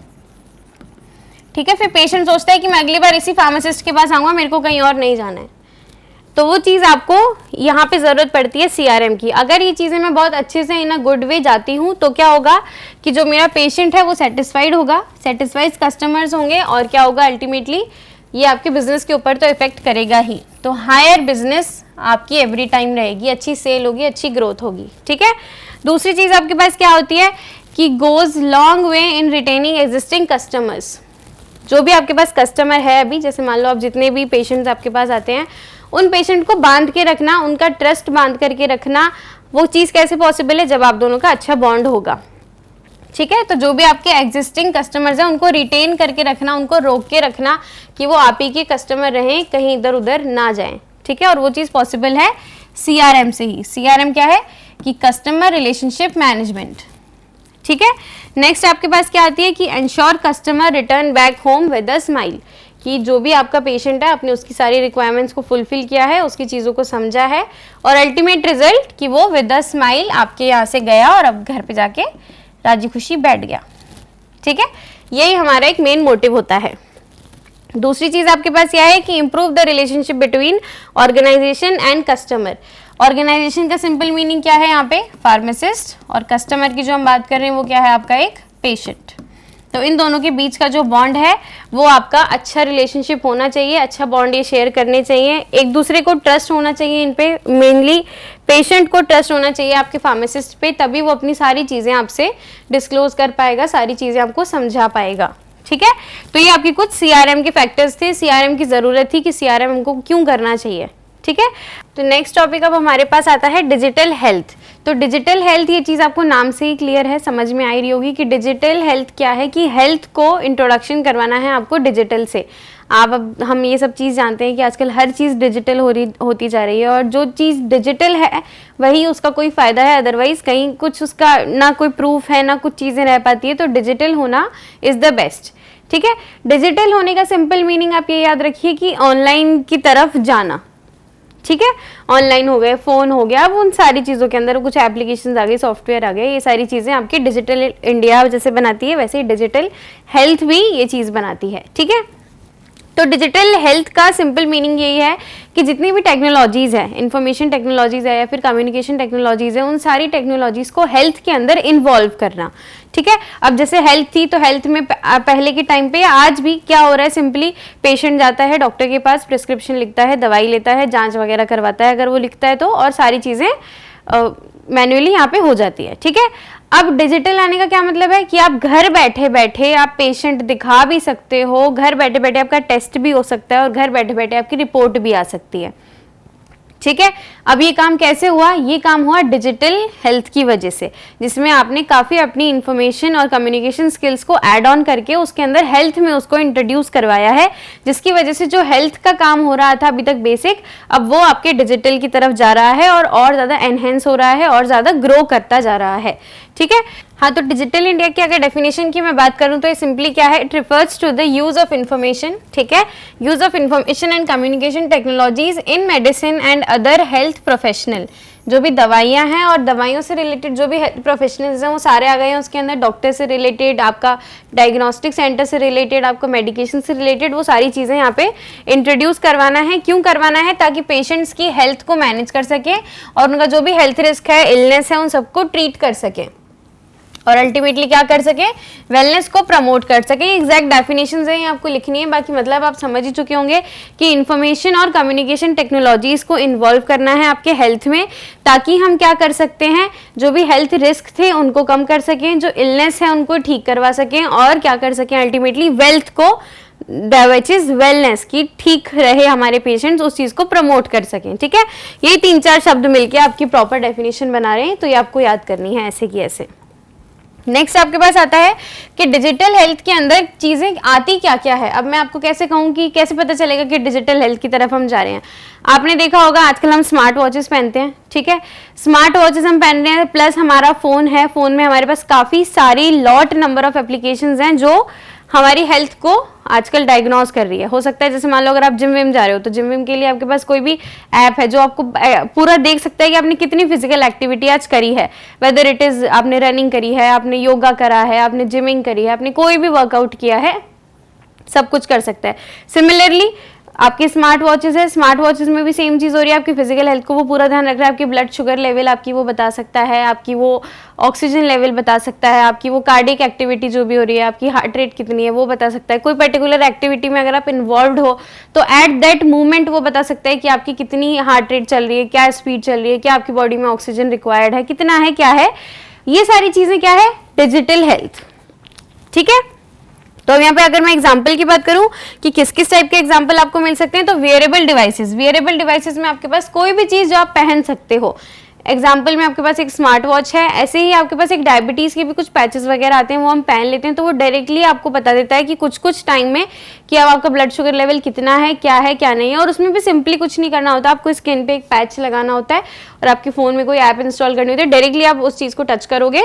ठीक है, फिर पेशेंट सोचता है कि मैं अगली बार इसी फार्मासिस्ट के पास आऊँगा, मेरे को कहीं और नहीं जाना है। तो वो चीज़ आपको यहाँ पे ज़रूरत पड़ती है CRM की। अगर ये चीज़ें मैं बहुत अच्छे से इन अ गुड वे जाती हूँ तो क्या होगा कि जो मेरा पेशेंट है वो सेटिस्फाइड होगा, सेटिस्फाइड कस्टमर्स होंगे, और क्या होगा अल्टीमेटली ये आपके बिजनेस के ऊपर तो इफेक्ट करेगा ही। तो हायर बिजनेस आपकी एवरी टाइम रहेगी, अच्छी सेल होगी, अच्छी ग्रोथ होगी, ठीक है। दूसरी चीज़ आपके पास क्या होती है कि गोज लॉन्ग वे इन रिटेनिंग एग्जिस्टिंग कस्टमर्स। जो भी आपके पास कस्टमर है अभी, जैसे मान लो आप जितने भी पेशेंट्स आपके पास आते हैं, उन पेशेंट को बांध के रखना, उनका ट्रस्ट बांध करके रखना, वो चीज़ कैसे पॉसिबल है जब आप दोनों का अच्छा बॉन्ड होगा, ठीक है। तो जो भी आपके एग्जिस्टिंग कस्टमर्स हैं उनको रिटेन करके रखना, उनको रोक के रखना कि वो आप ही के कस्टमर रहें, कहीं इधर उधर ना जाएं, ठीक है। और वो चीज़ पॉसिबल है CRM से ही। CRM क्या है कि कस्टमर रिलेशनशिप मैनेजमेंट, ठीक है। नेक्स्ट आपके पास क्या आती है कि ensure customer return back home with a smile, कि जो भी आपका पेशेंट है आपने उसकी सारी रिक्वायरमेंट्स को फुलफिल किया है, उसकी चीज़ों को समझा है, और अल्टीमेट रिजल्ट कि वो विद अ स्माइल आपके यहाँ से गया और अब घर पे जाके राजी खुशी बैठ गया, ठीक है। यही हमारा एक मेन मोटिव होता है। दूसरी चीज़ आपके पास क्या है कि improve the relationship between organization and customer. Organization का सिंपल मीनिंग क्या है यहाँ पे, फार्मासिस्ट, और कस्टमर की जो हम बात कर रहे हैं वो क्या है आपका एक पेशेंट। तो इन दोनों के बीच का जो बॉन्ड है वो आपका अच्छा रिलेशनशिप होना चाहिए, अच्छा बॉन्ड ये शेयर करने चाहिए, एक दूसरे को ट्रस्ट होना चाहिए इन पे, मेनली पेशेंट को ट्रस्ट होना चाहिए आपके फार्मासिस्ट पे, तभी वो अपनी सारी चीज़ें आपसे डिस्क्लोज कर पाएगा, सारी चीज़ें आपको समझा पाएगा, ठीक है। तो ये आपके कुछ CRM के फैक्टर्स थे, CRM की ज़रूरत थी कि CRM हमको क्यों करना चाहिए, ठीक है। तो नेक्स्ट टॉपिक अब हमारे पास आता है डिजिटल हेल्थ। तो डिजिटल हेल्थ, ये चीज़ आपको नाम से ही क्लियर है, समझ में आई रही होगी कि डिजिटल हेल्थ क्या है, कि हेल्थ को इंट्रोडक्शन करवाना है आपको डिजिटल से। अब हम ये सब चीज़ जानते हैं कि आजकल हर चीज़ डिजिटल होती जा रही है, और जो चीज़ डिजिटल है वही उसका कोई फ़ायदा है, अदरवाइज़ कहीं कुछ उसका ना कोई प्रूफ है ना कुछ चीज़ें रह पाती है। तो डिजिटल होना इज़ द बेस्ट, ठीक है। डिजिटल होने का सिंपल मीनिंग आप ये याद रखिए कि ऑनलाइन की तरफ जाना, ठीक है। ऑनलाइन हो गए, फ़ोन हो गया, अब उन सारी चीज़ों के अंदर कुछ एप्लीकेशंस आ गई, सॉफ्टवेयर आ गए, ये सारी चीज़ें आपकी डिजिटल इंडिया जैसे बनाती है वैसे ही डिजिटल हेल्थ भी ये चीज़ बनाती है, ठीक है। तो डिजिटल हेल्थ का सिंपल मीनिंग यही है कि जितनी भी टेक्नोलॉजीज़ है, इंफॉर्मेशन टेक्नोलॉजीज़ है या फिर कम्युनिकेशन टेक्नोलॉजीज़ है, उन सारी टेक्नोलॉजीज़ को हेल्थ के अंदर इन्वॉल्व करना, ठीक है। अब जैसे हेल्थ थी तो हेल्थ में पहले के टाइम पे, आज भी क्या हो रहा है, सिंपली पेशेंट जाता है डॉक्टर के पास, प्रिस्क्रिप्शन लिखता है, दवाई लेता है, जांच वगैरह करवाता है अगर वो लिखता है तो, और सारी चीज़ें मैन्युअली यहाँ पे हो जाती है, ठीक है। अब डिजिटल आने का क्या मतलब है कि आप घर बैठे बैठे आप पेशेंट दिखा भी सकते हो, घर बैठे बैठे आपका टेस्ट भी हो सकता है, और घर बैठे बैठे आपकी रिपोर्ट भी आ सकती है, ठीक है। अब ये काम कैसे हुआ, ये काम हुआ डिजिटल हेल्थ की वजह से, जिसमें आपने काफ़ी अपनी इंफॉर्मेशन और कम्युनिकेशन स्किल्स को ऐड ऑन करके उसके अंदर हेल्थ में उसको इंट्रोड्यूस करवाया है, जिसकी वजह से जो हेल्थ का काम हो रहा था अभी तक बेसिक, अब वो आपके डिजिटल की तरफ जा रहा है और ज़्यादा एनहेंस हो रहा है और ज़्यादा ग्रो करता जा रहा है, ठीक है। हाँ, तो डिजिटल इंडिया की अगर डेफिनेशन की मैं बात करूँ तो ये सिंपली क्या है, it refers to the use of information, ठीक है, use of information and communication technologies in medicine and other health professional. जो भी दवाइयाँ हैं और दवाइयों से रिलेटेड जो भी हेल्थ प्रोफेशनल्स हैं वो सारे आ गए हैं उसके अंदर, डॉक्टर से रिलेटेड, आपका डायग्नोस्टिक सेंटर से रिलेटेड, आपको मेडिकेशन से रिलेटेड, वो सारी चीज़ें यहाँ पे इंट्रोड्यूस करवाना है। क्यों करवाना है, ताकि पेशेंट्स की हेल्थ को मैनेज कर सकें और उनका जो भी हेल्थ रिस्क है, इलनेस है, उन सबको ट्रीट कर सकें और अल्टीमेटली क्या कर सके, वेलनेस को प्रमोट कर सके। एग्जैक्ट डेफिनेशंस हैं, आपको लिखनी है, बाकी मतलब आप समझ ही चुके होंगे कि इन्फॉर्मेशन और कम्युनिकेशन टेक्नोलॉजीज को इन्वॉल्व करना है आपके हेल्थ में, ताकि हम क्या कर सकते हैं, जो भी हेल्थ रिस्क थे उनको कम कर सकें, जो इलनेस है उनको ठीक करवा सकें और क्या कर सकें, अल्टीमेटली वेल्थ को, विच इज वेलनेस की, ठीक रहे हमारे पेशेंट्स, उस चीज को प्रमोट कर सकें, ठीक है। ये 3-4 शब्द मिलके आपकी प्रॉपर डेफिनेशन बना रहे हैं, तो ये आपको याद करनी है ऐसे की ऐसे। नेक्स्ट आपके पास आता है कि डिजिटल हेल्थ के अंदर चीज़ें आती क्या क्या है। अब मैं आपको कैसे कहूँ कि कैसे पता चलेगा कि डिजिटल हेल्थ की तरफ हम जा रहे हैं। आपने देखा होगा आजकल हम स्मार्ट वॉचेस पहनते हैं, ठीक है, स्मार्ट वॉचेस हम पहन रहे हैं, प्लस हमारा फ़ोन है, फ़ोन में हमारे पास काफ़ी सारी लॉट नंबर ऑफ एप्लीकेशंस हैं जो हमारी हेल्थ को आजकल डायग्नोज कर रही है। हो सकता है जैसे मान लो अगर आप जिम विम जा रहे हो तो जिम विम के लिए आपके पास कोई भी ऐप है जो आपको पूरा देख सकता है कि आपने कितनी फिजिकल एक्टिविटी आज करी है, वेदर इट इज आपने रनिंग करी है, आपने योगा करा है, आपने जिमिंग करी है, आपने कोई भी वर्कआउट किया है, सब कुछ कर सकता है। सिमिलरली आपकी स्मार्ट वॉचेस है, स्मार्ट वॉचेस में भी सेम चीज़ हो रही है, आपकी फिजिकल हेल्थ को वो पूरा ध्यान रख रहा है, आपकी ब्लड शुगर लेवल आपकी वो बता सकता है, आपकी वो ऑक्सीजन लेवल बता सकता है, आपकी वो कार्डियक एक्टिविटी जो भी हो रही है, आपकी हार्ट रेट कितनी है वो बता सकता है। कोई पर्टिकुलर एक्टिविटी में अगर आप इन्वॉल्व हो तो एट दैट मोमेंट वो बता सकता है कि आपकी कितनी हार्ट रेट चल रही है, क्या स्पीड चल रही है, क्या आपकी बॉडी में ऑक्सीजन रिक्वायर्ड है, कितना है, क्या है। ये सारी चीज़ें क्या है, डिजिटल हेल्थ। ठीक है, तो यहाँ पे अगर मैं एग्जाम्पल की बात करूं कि किस किस टाइप के एग्जाम्पल आपको मिल सकते हैं, तो वेयरेबल डिवाइसेस, वेयरेबल डिवाइसेस में आपके पास कोई भी चीज़ जो आप पहन सकते हो। एग्जाम्पल में आपके पास एक स्मार्ट वॉच है, ऐसे ही आपके पास एक डायबिटीज़ के भी कुछ पैचेस वगैरह आते हैं, वो हम पहन लेते हैं, तो वो डायरेक्टली आपको बता देता है कि कुछ कुछ टाइम में कि अब आपका ब्लड शुगर लेवल कितना है क्या नहीं है। और उसमें भी सिंपली कुछ नहीं करना होता, आपको स्किन पे एक पैच लगाना होता है और आपके फ़ोन में कोई ऐप इंस्टॉल करनी होती है, डायरेक्टली आप उस चीज़ को टच करोगे,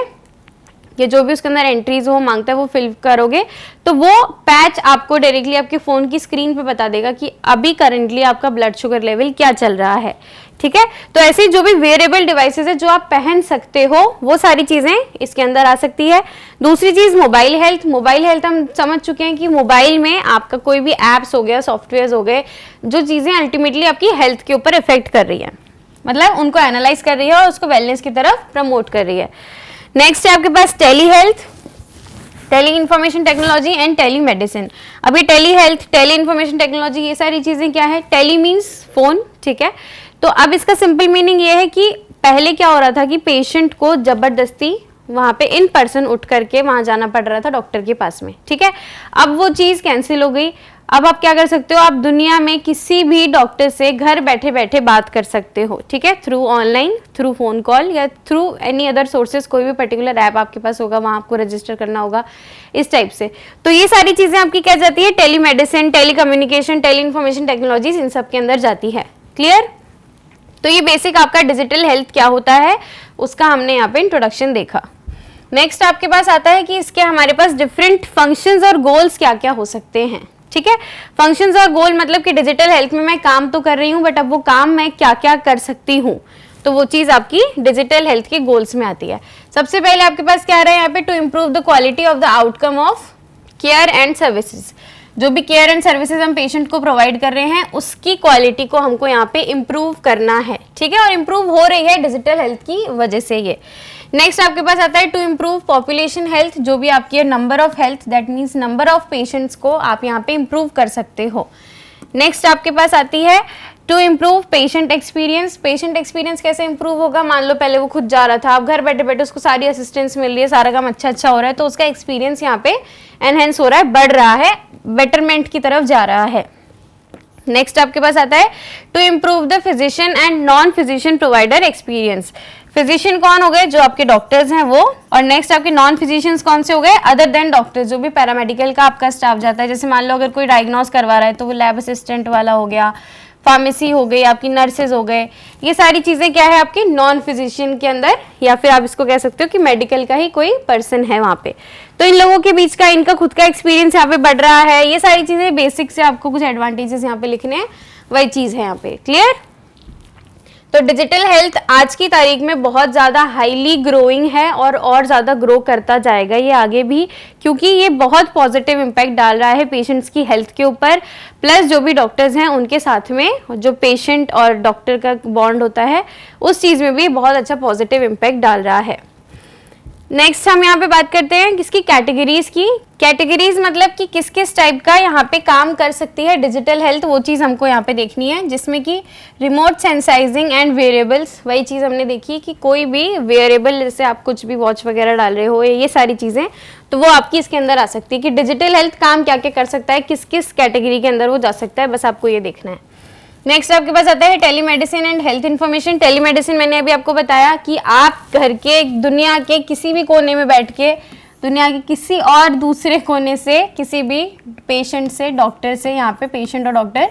ये जो भी उसके अंदर एंट्रीज वो मांगता है वो फिल करोगे, तो वो पैच आपको डायरेक्टली आपके फ़ोन की स्क्रीन पे बता देगा कि अभी करंटली आपका ब्लड शुगर लेवल क्या चल रहा है। ठीक है, तो ऐसे जो भी वेयरेबल डिवाइसेस है जो आप पहन सकते हो वो सारी चीज़ें इसके अंदर आ सकती है। दूसरी चीज़ मोबाइल हेल्थ, मोबाइल हेल्थ हम समझ चुके हैं कि मोबाइल में आपका कोई भी ऐप्स हो गया, सॉफ्टवेयर हो गए, जो चीज़ें अल्टीमेटली आपकी हेल्थ के ऊपर इफेक्ट कर रही है, मतलब उनको एनालाइज कर रही है और उसको वेलनेस की तरफ प्रमोट कर रही है। नेक्स्ट है आपके पास telehealth, tele information technology and telemedicine. अभी telehealth, tele information technology, ये सारी चीज़ें क्या है, टेली मीन्स फोन। ठीक है, तो अब इसका सिंपल मीनिंग ये है कि पहले क्या हो रहा था कि पेशेंट को जबरदस्ती वहाँ पे इन पर्सन उठ करके वहाँ जाना पड़ रहा था डॉक्टर के पास में। ठीक है, अब वो चीज़ कैंसिल हो गई। अब आप क्या कर सकते हो, आप दुनिया में किसी भी डॉक्टर से घर बैठे बैठे बात कर सकते हो। ठीक है, through online, through phone call या थ्रू एनी अदर सोर्सेज, कोई भी पर्टिकुलर ऐप आपके पास होगा, वहाँ आपको रजिस्टर करना होगा, इस टाइप से। तो ये सारी चीज़ें आपकी क्या जाती है, telemedicine, telecommunication, tele information technologies, इन सब के अंदर जाती है। क्लियर? तो ये बेसिक आपका डिजिटल हेल्थ क्या होता है उसका हमने यहाँ पे इंट्रोडक्शन देखा। नेक्स्ट आपके पास आता है कि इसके हमारे पास डिफरेंट फंक्शंस और गोल्स क्या क्या हो सकते हैं। ठीक है, फंक्शंस और गोल मतलब कि डिजिटल हेल्थ में मैं काम तो कर रही हूँ, बट अब वो काम मैं क्या क्या कर सकती हूँ, तो वो चीज़ आपकी डिजिटल हेल्थ के गोल्स में आती है। सबसे पहले आपके पास क्या आ रहा है यहाँ पे, to improve the quality of the outcome of care and services. जो भी केयर एंड सर्विसेज हम पेशेंट को प्रोवाइड कर रहे हैं उसकी क्वालिटी को हमको यहाँ पे इम्प्रूव करना है। ठीक है, और इम्प्रूव हो रही है डिजिटल हेल्थ की वजह से ये। नेक्स्ट आपके पास आता है टू इम्प्रूव पॉपुलेशन हेल्थ, जो भी आपकी number of health, that means number of patients को आप यहाँ पे इम्प्रूव कर सकते हो। नेक्स्ट आपके पास आती है to improve patient experience. Patient experience कैसे इंप्रूव होगा, मान लो पहले वो खुद जा रहा था, अब घर बैठे बैठे उसको सारी असिस्टेंस मिल रही है, सारा काम अच्छा हो रहा है, तो उसका एक्सपीरियंस यहाँ पे एनहेंस हो रहा है, बढ़ रहा है, बेटरमेंट की तरफ जा रहा है। नेक्स्ट आपके पास आता है to improve the physician and non physician provider experience. Physician कौन हो गए, जो आपके डॉक्टर्स हैं वो, और नेक्स्ट आपके नॉन फिजिशियंस कौन से हो गए, अदर देन डॉक्टर्स, जो भी पैरामेडिकल का आपका स्टाफ जाता है। जैसे मान लो अगर कोई डायग्नोस करवा रहा है तो वो लैब असिस्टेंट वाला हो गया, फार्मेसी हो गई, आपकी नर्सेज हो गए, ये सारी चीज़ें क्या है आपके नॉन फिजिशियन के अंदर, या फिर आप इसको कह सकते हो कि मेडिकल का ही कोई पर्सन है वहाँ पे। तो इन लोगों के बीच का इनका खुद का एक्सपीरियंस यहाँ पे बढ़ रहा है। ये सारी चीज़ें बेसिक से आपको कुछ एडवांटेजेस यहाँ पे लिखने हैं, वही चीज़ है यहाँ पे। क्लियर? तो डिजिटल हेल्थ आज की तारीख में बहुत ज़्यादा हाईली ग्रोइंग है और ज़्यादा ग्रो करता जाएगा ये आगे भी, क्योंकि ये बहुत पॉजिटिव इम्पैक्ट डाल रहा है पेशेंट्स की हेल्थ के ऊपर, प्लस जो भी डॉक्टर्स हैं उनके साथ में जो पेशेंट और डॉक्टर का बॉन्ड होता है उस चीज़ में भी बहुत अच्छा पॉजिटिव इम्पैक्ट डाल रहा है। नेक्स्ट हम यहाँ पे बात करते हैं किसकी, कैटेगरीज की। कैटेगरीज मतलब कि किस किस टाइप का यहाँ पे काम कर सकती है डिजिटल हेल्थ, वो चीज़ हमको यहाँ पे देखनी है, जिसमें कि रिमोट सेंसाइजिंग एंड वेरिएबल्स, वही चीज़ हमने देखी कि कोई भी वेरिएबल, जैसे आप कुछ भी वॉच वगैरह डाल रहे हो, ये सारी चीज़ें, तो वो आपकी इसके अंदर आ सकती है कि डिजिटल हेल्थ काम क्या क्या कर सकता है, किस किस कैटेगरी के अंदर वो जा सकता है, बस आपको ये देखना है। नेक्स्ट आपके पास आता है telemedicine and health information. Telemedicine मैंने अभी आपको बताया कि आप घर के दुनिया के किसी भी कोने में बैठ के दुनिया के किसी और दूसरे कोने से किसी भी पेशेंट से, डॉक्टर से, यहाँ पे पेशेंट और डॉक्टर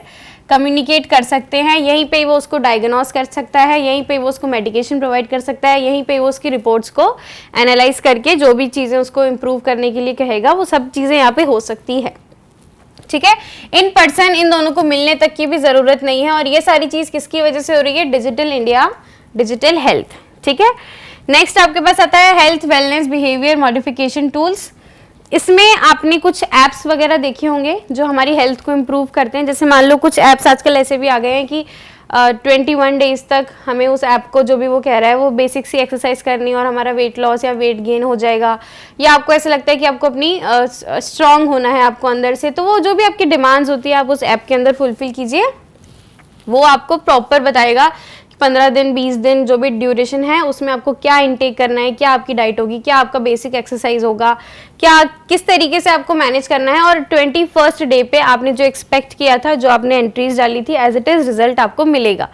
कम्युनिकेट कर सकते हैं। यहीं पे वो उसको डायग्नोस कर सकता है, यहीं पे वो उसको मेडिकेशन प्रोवाइड कर सकता है, यहीं पे वो उसकी रिपोर्ट्स को एनालाइज करके जो भी चीज़ें उसको इम्प्रूव करने के लिए कहेगा वो सब चीज़ें यहाँ पे हो सकती है। ठीक है, इन पर्सन इन दोनों को मिलने तक की भी ज़रूरत नहीं है, और ये सारी चीज़ किसकी वजह से हो रही है, डिजिटल इंडिया, डिजिटल हेल्थ। ठीक है, नेक्स्ट आपके पास आता है health wellness behaviour modification tools. इसमें आपने कुछ ऐप्स वगैरह देखे होंगे जो हमारी हेल्थ को इम्प्रूव करते हैं। जैसे मान लो कुछ ऐप्स आजकल ऐसे भी आ गए हैं कि 21 डेज तक हमें उस ऐप को जो भी वो कह रहा है वो बेसिक सी एक्सरसाइज करनी और हमारा वेट लॉस या वेट गेन हो जाएगा, या आपको ऐसा लगता है कि आपको अपनी स्ट्रांग होना है आपको अंदर से, तो वो जो भी आपकी डिमांड्स होती है आप उस ऐप के अंदर फुलफिल कीजिए। वो आपको प्रॉपर बताएगा 15 दिन 20 दिन जो भी ड्यूरेशन है उसमें आपको क्या इनटेक करना है, क्या आपकी डाइट होगी, क्या आपका बेसिक एक्सरसाइज होगा, क्या किस तरीके से आपको मैनेज करना है, और 21st डे पे आपने जो एक्सपेक्ट किया था, जो आपने एंट्रीज डाली थी, एज इट इज रिजल्ट आपको मिलेगा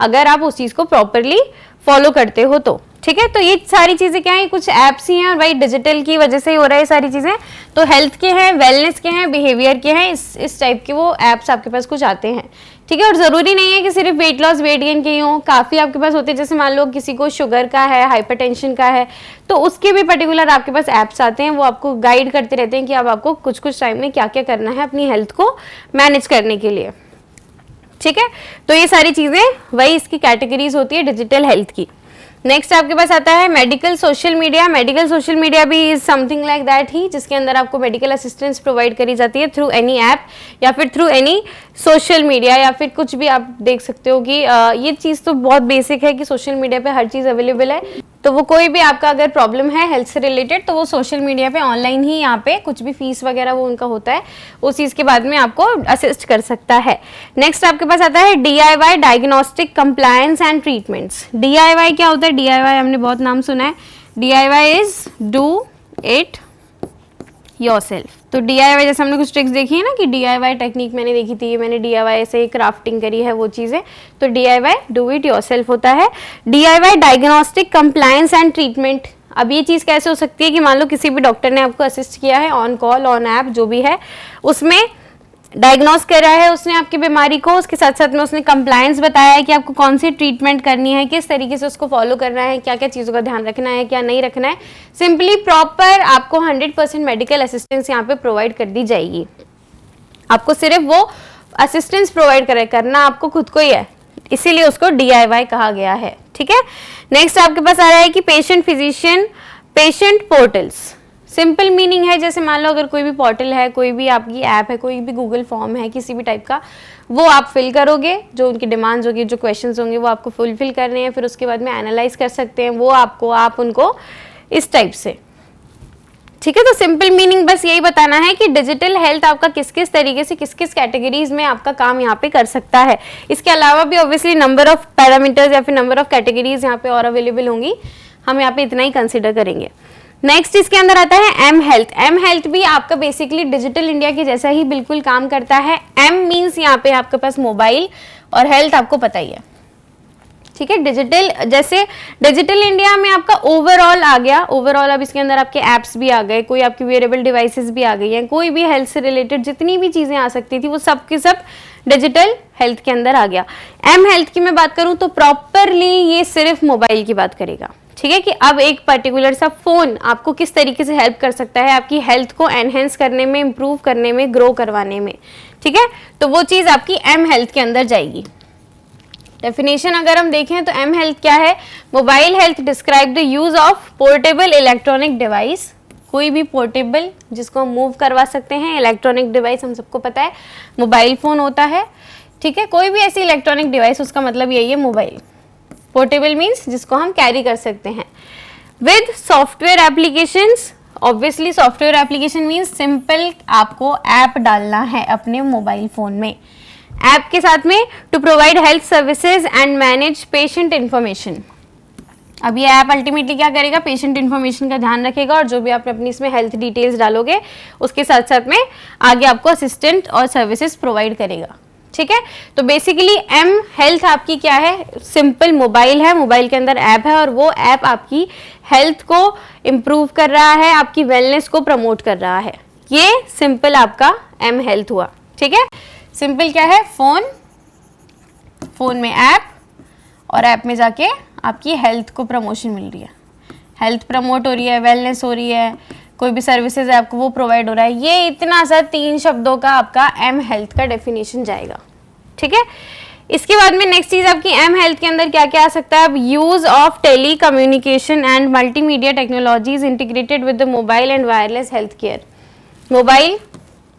अगर आप उस चीज़ को प्रॉपरली फॉलो करते हो तो। ठीक है, तो ये सारी चीज़ें क्या है, कुछ ऐप्स ही हैं और भाई डिजिटल की वजह से ही हो रहा है ये सारी चीज़ें। तो हेल्थ के हैं, वेलनेस के हैं, बिहेवियर के हैं, इस टाइप के वो ऐप्स आपके पास कुछ आते हैं। ठीक है, और ज़रूरी नहीं है कि सिर्फ वेट लॉस वेट गेन के ही हों, काफ़ी आपके पास होते हैं। जैसे मान लो किसी को शुगर का है, हाइपरटेंशन का है, तो उसके भी पर्टिकुलर आपके पास ऐप्स आते हैं, वो आपको गाइड करते रहते हैं कि अब आपको कुछ कुछ टाइम में क्या क्या करना है अपनी हेल्थ को मैनेज करने के लिए। ठीक है, तो ये सारी चीज़ें वही इसकी कैटेगरीज होती है डिजिटल हेल्थ की। नेक्स्ट आपके पास आता है medical social media. Medical social media भी इज समथिंग लाइक दैट ही, जिसके अंदर आपको मेडिकल असिस्टेंस प्रोवाइड करी जाती है थ्रू एनी ऐप या फिर थ्रू एनी सोशल मीडिया, या फिर कुछ भी आप देख सकते हो कि ये चीज़ तो बहुत बेसिक है कि सोशल मीडिया पे हर चीज़ अवेलेबल है। तो वो कोई भी आपका अगर प्रॉब्लम है हेल्थ से रिलेटेड तो वो सोशल मीडिया पे ऑनलाइन ही यहाँ पे कुछ भी फीस वगैरह वो उनका होता है, उस चीज़ के बाद में आपको असिस्ट कर सकता है। नेक्स्ट आपके पास आता है DIY, diagnostic compliance and treatments. DIY क्या होता है? DIY हमने बहुत नाम सुना है। DIY is do it yourself. तो DIY जैसे हमने कुछ ट्रिक्स देखी है ना कि DIY टेक्निक मैंने देखी थी, मैंने DIY से क्राफ्टिंग करी है, वो चीज़ें, तो DIY डू इट योरसेल्फ होता है। DIY diagnostic compliance and treatment. अब ये चीज़ कैसे हो सकती है कि मान लो किसी भी डॉक्टर ने आपको असिस्ट किया है ऑन कॉल ऑन ऐप जो भी है, उसमें डायग्नोस करा है उसने आपकी बीमारी को, उसके साथ साथ में उसने कंप्लायंस बताया है कि आपको कौन सी ट्रीटमेंट करनी है, किस तरीके से उसको फॉलो करना है, क्या क्या चीज़ों का ध्यान रखना है, क्या नहीं रखना है। सिंपली प्रॉपर आपको 100% मेडिकल असिस्टेंस यहाँ पे प्रोवाइड कर दी जाएगी। आपको सिर्फ वो असिस्टेंस प्रोवाइड करना आपको खुद को ही है, इसीलिए उसको DIY कहा गया है। ठीक है, नेक्स्ट आपके पास आ रहा है कि patient physician patient portals. Simple meaning है, जैसे मान लो अगर कोई भी पोर्टल है, कोई भी आपकी ऐप है, कोई भी गूगल फॉर्म है किसी भी टाइप का, वो आप फिल करोगे, जो उनकी डिमांड्स होगी, जो क्वेश्चंस होंगे वो आपको फुलफिल करने हैं, फिर उसके बाद में एनालाइज कर सकते हैं वो आपको, आप उनको, इस टाइप से। ठीक है, तो सिंपल मीनिंग बस यही बताना है कि डिजिटल हेल्थ आपका किस किस तरीके से किस किस कैटेगरीज में आपका काम यहाँ पे कर सकता है। इसके अलावा भी ऑब्वियसली नंबर ऑफ पैरामीटर्स या फिर नंबर ऑफ कैटेगरीज यहाँ पे और अवेलेबल होंगी, हम यहाँ पे इतना ही कंसिडर करेंगे। नेक्स्ट इसके अंदर आता है एम हेल्थ। एम हेल्थ भी आपका बेसिकली डिजिटल इंडिया के जैसा ही बिल्कुल काम करता है। एम मीन्स यहाँ पे आपके पास मोबाइल, और हेल्थ आपको पता ही है। ठीक है, डिजिटल जैसे डिजिटल इंडिया में आपका ओवरऑल आ गया, ओवरऑल अब इसके अंदर आपके ऐप्स भी आ गए, कोई आपकी वेरेबल डिवाइसेस भी आ गई हैं, कोई भी हेल्थ से रिलेटेड जितनी भी चीज़ें आ सकती थी वो सब की सब डिजिटल हेल्थ के अंदर आ गया। एम हेल्थ की मैं बात करूँ तो प्रॉपरली ये सिर्फ मोबाइल की बात करेगा। ठीक है, कि अब एक पर्टिकुलर सा फोन आपको किस तरीके से हेल्प कर सकता है आपकी हेल्थ को एनहेंस करने में, इंप्रूव करने में, ग्रो करवाने में। ठीक है, तो वो चीज़ आपकी एम हेल्थ के अंदर जाएगी। डेफिनेशन अगर हम देखें तो एम हेल्थ क्या है? Mobile health describe the use of portable electronic device. कोई भी पोर्टेबल जिसको हम मूव करवा सकते हैं, इलेक्ट्रॉनिक डिवाइस हम सबको पता है मोबाइल फोन होता है। ठीक है, कोई भी ऐसी इलेक्ट्रॉनिक डिवाइस, उसका मतलब यही है मोबाइल। पोर्टेबल मीन्स जिसको हम कैरी कर सकते हैं। With software applications, obviously software application means simple आपको ऐप डालना है अपने मोबाइल फोन में, ऐप के साथ में to provide health services and manage patient information. अब ये ऐप अल्टीमेटली क्या करेगा? पेशेंट इन्फॉर्मेशन का ध्यान रखेगा, और जो भी आप अपनी इसमें हेल्थ डिटेल्स डालोगे उसके साथ साथ में आगे आपको असिस्टेंट और सर्विसेज प्रोवाइड करेगा। ठीक है, तो बेसिकली एम हेल्थ आपकी क्या है? सिंपल मोबाइल है, मोबाइल के अंदर ऐप है, और वो ऐप आपकी हेल्थ को इम्प्रूव कर रहा है, आपकी वेलनेस को प्रमोट कर रहा है। ये सिंपल आपका एम हेल्थ हुआ। ठीक है, सिंपल क्या है? फोन में ऐप, और ऐप में जाके आपकी हेल्थ को प्रमोशन मिल रही है, हेल्थ प्रमोट हो रही है, वेलनेस हो रही है, कोई भी सर्विसेज है आपको वो प्रोवाइड हो रहा है। ये इतना सा 3 शब्दों का आपका एम हेल्थ का डेफिनेशन जाएगा। ठीक है, इसके बाद में नेक्स्ट चीज आपकी एम हेल्थ के अंदर क्या क्या आ सकता है? अब use of telecommunication and multimedia technologies integrated with the mobile and wireless health care. Mobile,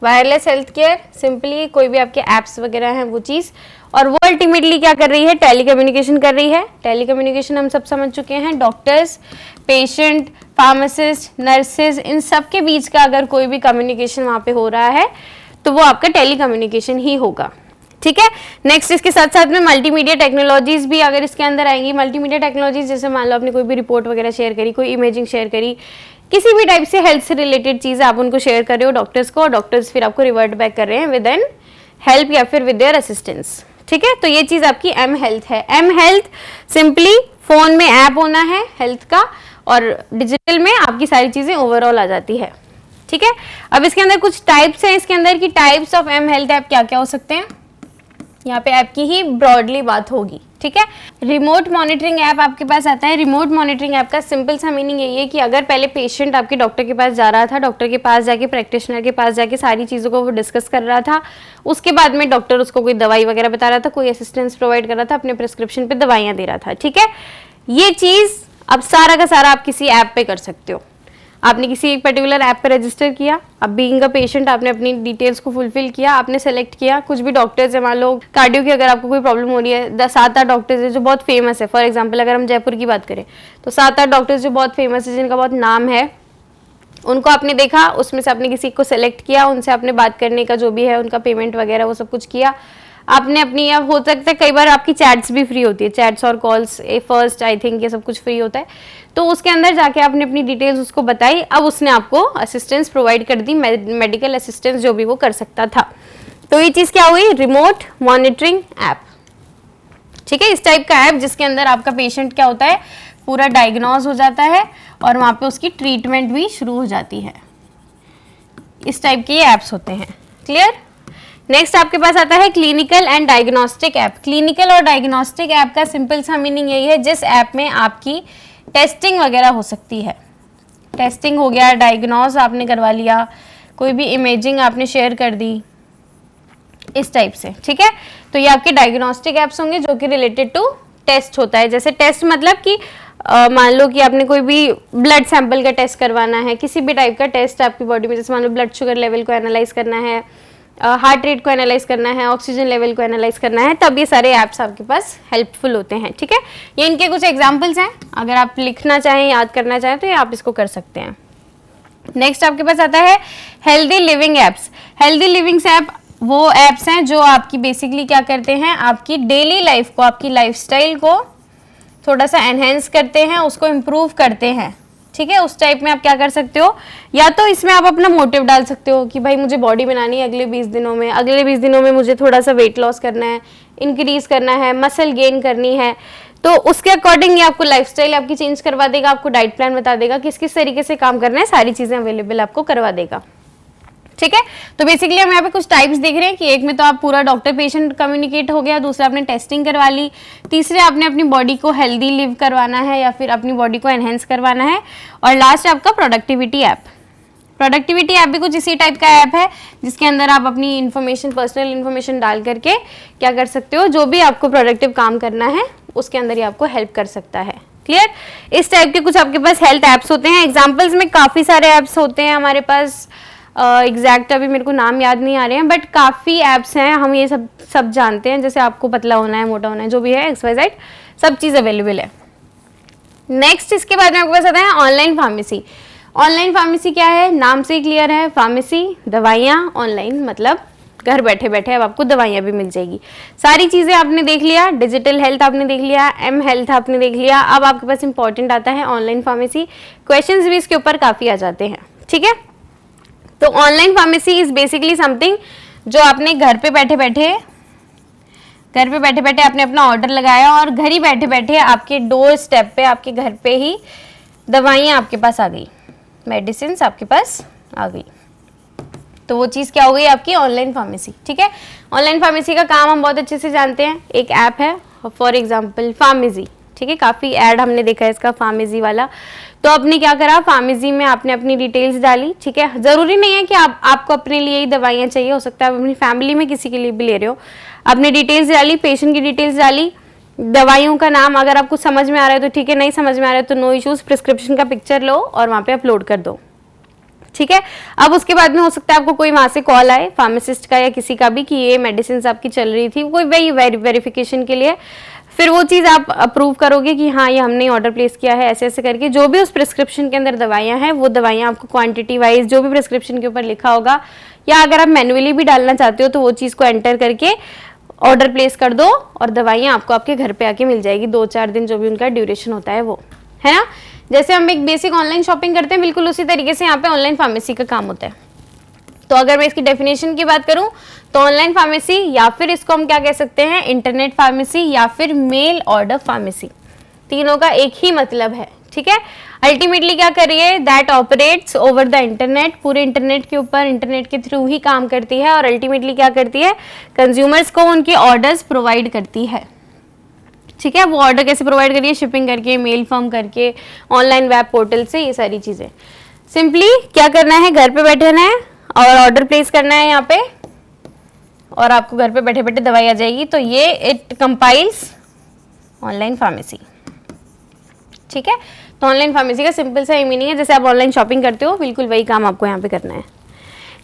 wireless health care, simply कोई भी आपके ऐप्स वगैरह हैं वो चीज़, और वो अल्टीमेटली क्या कर रही है, टेलीकम्युनिकेशन कर रही है। टेलीकम्युनिकेशन हम सब समझ चुके हैं, डॉक्टर्स, पेशेंट, फार्मासिस्ट, नर्सेज, इन सब के बीच का अगर कोई भी कम्युनिकेशन वहाँ पे हो रहा है तो वो आपका टेलीकम्युनिकेशन ही होगा। ठीक है, नेक्स्ट इसके साथ साथ में मल्टीमीडिया टेक्नोलॉजीज भी अगर इसके अंदर आएंगी। मल्टीमीडिया टेक्नोलॉजीज जैसे मान लो आपने कोई भी रिपोर्ट वगैरह शेयर करी, कोई इमेजिंग शेयर करी, किसी भी टाइप से हेल्थ से रिलेटेड चीज़ आप उनको शेयर कर रहे हो डॉक्टर्स को, और डॉक्टर्स फिर आपको रिवर्ट बैक कर रहे हैं विद एन हेल्प या फिर विद देयर असिस्टेंस। ठीक है, तो ये चीज़ आपकी एम हेल्थ है। एम हेल्थ सिंपली फोन में ऐप होना है हेल्थ का, और डिजिटल में आपकी सारी चीज़ें ओवरऑल आ जाती है। ठीक है, अब इसके अंदर कुछ टाइप्स हैं, इसके अंदर की types of m health app क्या क्या हो सकते हैं, यहाँ पे ऐप की ही ब्रॉडली बात होगी। ठीक है, रिमोट मॉनिटरिंग ऐप आपके पास आता है। रिमोट मॉनिटरिंग ऐप का सिंपल सा मीनिंग यही है कि अगर पहले पेशेंट आपके डॉक्टर के पास जा रहा था, डॉक्टर के पास जाके, प्रैक्टिशनर के पास जाके सारी चीज़ों को वो डिस्कस कर रहा था, उसके बाद में डॉक्टर उसको कोई दवाई वगैरह बता रहा था, कोई असिस्टेंस प्रोवाइड कर रहा था, अपने प्रिस्क्रिप्शन पे दवाइयाँ दे रहा था। ठीक है, ये चीज़ अब सारा का सारा आप किसी ऐप पे कर सकते हो। आपने किसी एक पर्टिकुलर ऐप पे रजिस्टर किया, अब बीइंग अ पेशेंट आपने अपनी डिटेल्स को फुलफिल किया, आपने सेलेक्ट किया, कुछ भी डॉक्टर्स है, मान लो कार्डियो की अगर आपको कोई प्रॉब्लम हो रही है, 7-8 डॉक्टर्स है जो बहुत फेमस है। फॉर एग्जांपल अगर हम जयपुर की बात करें तो 7-8 डॉक्टर्स जो बहुत फेमस है, जिनका बहुत नाम है, उनको आपने देखा, उसमें से आपने किसी को सेलेक्ट किया, उनसे आपने बात करने का जो भी है उनका पेमेंट वगैरह वो सब कुछ किया आपने अपनी। अब हो सकता है कई बार आपकी चैट्स भी फ्री होती है, चैट्स और कॉल्स फर्स्ट आई थिंक ये सब कुछ फ्री होता है, तो उसके अंदर जाके आपने अपनी डिटेल्स उसको बताई, अब उसने आपको असिस्टेंस प्रोवाइड कर दी, मेडिकल असिस्टेंस जो भी वो कर सकता था। तो ये चीज़ क्या हुई, रिमोट मॉनिटरिंग ऐप। ठीक है, इस टाइप का ऐप जिसके अंदर आपका पेशेंट क्या होता है, पूरा डायग्नोज हो जाता है और वहाँ पे उसकी ट्रीटमेंट भी शुरू हो जाती है। इस टाइप के ये ऐप्स होते हैं। क्लियर। नेक्स्ट आपके पास आता है clinical and diagnostic app. Clinical और डायग्नोस्टिक ऐप का सिंपल सा मीनिंग यही है, जिस ऐप में आपकी टेस्टिंग वगैरह हो सकती है। टेस्टिंग हो गया, डायग्नोज आपने करवा लिया, कोई भी इमेजिंग आपने शेयर कर दी, इस टाइप से। ठीक है, तो ये आपके डायग्नोस्टिक ऐप्स होंगे जो कि रिलेटेड टू टेस्ट होता है। जैसे टेस्ट मतलब कि मान लो कि आपने कोई भी ब्लड सैंपल का टेस्ट करवाना है, किसी भी टाइप का टेस्ट आपकी बॉडी में, जैसे मान लो ब्लड शुगर लेवल को एनालाइज करना है, हार्ट रेट को एनालाइज करना है, ऑक्सीजन लेवल को एनालाइज करना है, तब ये सारे ऐप्स आपके पास हेल्पफुल होते हैं। ठीक है, ये इनके कुछ एग्जांपल्स हैं, अगर आप लिखना चाहें, याद करना चाहें तो ये आप इसको कर सकते हैं। नेक्स्ट आपके पास आता है healthy living apps. Healthy livings app वो ऐप्स हैं जो आपकी बेसिकली क्या करते हैं, आपकी डेली लाइफ को, आपकी लाइफस्टाइल को थोड़ा सा एनहेंस करते हैं, उसको इम्प्रूव करते हैं। ठीक है, उस टाइप में आप क्या कर सकते हो, या तो इसमें आप अपना मोटिव डाल सकते हो कि भाई मुझे बॉडी बनानी है अगले 20 दिनों में, अगले 20 दिनों में मुझे थोड़ा सा वेट लॉस करना है, इंक्रीज करना है, मसल गेन करनी है, तो उसके अकॉर्डिंग ये आपको लाइफस्टाइल आपकी चेंज करवा देगा, आपको डाइट प्लान बता देगा किस किस तरीके से काम करना है, सारी चीज़ें अवेलेबल आपको करवा देगा। ठीक है, तो बेसिकली हम यहाँ पे कुछ टाइप्स देख रहे हैं कि एक में तो आप पूरा डॉक्टर पेशेंट कम्युनिकेट हो गया, दूसरा आपने टेस्टिंग करवा ली, तीसरे आपने अपनी बॉडी को हेल्दी लिव करवाना है या फिर अपनी बॉडी को एनहेंस करवाना है, और लास्ट आपका प्रोडक्टिविटी ऐप। प्रोडक्टिविटी ऐप भी कुछ इसी टाइप का ऐप है जिसके अंदर आप अपनी इन्फॉर्मेशन, पर्सनल इन्फॉर्मेशन डाल करके क्या कर सकते हो, जो भी आपको प्रोडक्टिव काम करना है उसके अंदर ही आपको हेल्प कर सकता है। क्लियर। इस टाइप के कुछ आपके पास हेल्थ ऐप्स होते हैं। एग्जाम्पल्स में काफ़ी सारे ऐप्स होते हैं हमारे पास, एग्जैक्ट अभी मेरे को नाम याद नहीं आ रहे हैं, बट काफ़ी ऐप्स हैं, हम ये सब जानते हैं, जैसे आपको पतला होना है, मोटा होना है, जो भी है XYZ सब चीज़ अवेलेबल है। नेक्स्ट इसके बाद में आपके पास आता है ऑनलाइन फार्मेसी। ऑनलाइन फार्मेसी क्या है, नाम से ही क्लियर है, फार्मेसी दवाइयाँ, ऑनलाइन मतलब घर बैठे बैठे अब आपको दवाइयाँ भी मिल जाएगी। सारी चीज़ें आपने देख लिया, डिजिटल हेल्थ आपने देख लिया, एम हेल्थ आपने देख लिया, अब आपके पास इंपॉर्टेंट आता है ऑनलाइन फार्मेसी। क्वेश्चंस भी इसके ऊपर काफ़ी आ जाते हैं। ठीक है, तो online pharmacy is basically something जो आपने घर पे बैठे बैठे आपने अपना ऑर्डर लगाया और घर ही बैठे बैठे आपके डोर स्टेप पे, आपके घर पे ही दवाइयाँ आपके पास आ गई, मेडिसिन आपके पास आ गई, तो वो चीज़ क्या हो गई आपकी ऑनलाइन फार्मेसी। ठीक है, ऑनलाइन फार्मेसी का काम हम बहुत अच्छे से जानते हैं। एक ऐप है फॉर एग्जांपल फार्मेसी, ठीक है, काफ़ी ऐड हमने देखा है इसका फार्मेसी वाला। तो आपने क्या करा, फार्मेसी में आपने अपनी डिटेल्स डाली। ठीक है, ज़रूरी नहीं है कि आपको अपने लिए ही दवाइयाँ चाहिए, हो सकता है आप अपनी फैमिली में किसी के लिए भी ले रहे हो। आपने डिटेल्स डाली, पेशेंट की डिटेल्स डाली, दवाइयों का नाम अगर आपको समझ में आ रहा है तो ठीक है, नहीं समझ में आ रहा है तो नो इश्यूज़, प्रिस्क्रिप्शन का पिक्चर लो और वहाँ पे अपलोड कर दो। ठीक है। अब उसके बाद में हो सकता है आपको कोई वहां से कॉल आए फार्मासिस्ट का या किसी का भी कि ये मेडिसिन आपकी चल रही थी, कोई वही वेरिफिकेशन के लिए, फिर वो चीज़ आप अप्रूव करोगे कि हाँ ये हमने ऑर्डर प्लेस किया है, ऐसे ऐसे करके जो भी उस प्रिस्क्रिप्शन के अंदर दवाइयाँ हैं वो दवाइयाँ आपको क्वांटिटी वाइज जो भी प्रिस्क्रिप्शन के ऊपर लिखा होगा, या अगर आप मैनुअली भी डालना चाहते हो तो वो चीज़ को एंटर करके ऑर्डर प्लेस कर दो और दवाइयाँ आपको आपके घर पे आके मिल जाएगी, 2-4 दिन जो भी उनका ड्यूरेशन होता है वो, है ना। जैसे हम एक बेसिक ऑनलाइन शॉपिंग करते हैं, बिल्कुल उसी तरीके से यहाँ पे ऑनलाइन फार्मेसी का काम होता है। तो अगर मैं इसकी डेफिनेशन की बात करूं तो ऑनलाइन फार्मेसी, या फिर इसको हम क्या कह सकते हैं, इंटरनेट फार्मेसी, या फिर मेल ऑर्डर फार्मेसी, तीनों का एक ही मतलब है, ठीक है। अल्टीमेटली क्या कर रही है, that operates over the internet, पूरे इंटरनेट के ऊपर, इंटरनेट के थ्रू ही काम करती है, और अल्टीमेटली क्या करती है, कंज्यूमर्स को उनके ऑर्डर्स प्रोवाइड करती है, ठीक है। वो ऑर्डर कैसे प्रोवाइड करिए, शिपिंग करके, मेल फॉर्म करके, ऑनलाइन वेब पोर्टल से, ये सारी चीज़ें। सिंपली क्या करना है, घर पे बैठना है और ऑर्डर प्लेस करना है यहाँ पे, और आपको घर पे बैठे बैठे दवाई आ जाएगी। तो ये इट कंपाइल्स ऑनलाइन फार्मेसी, ठीक है। तो ऑनलाइन फार्मेसी का सिंपल सा मीनिंग है, जैसे आप ऑनलाइन शॉपिंग करते हो बिल्कुल वही काम आपको यहाँ पे करना है।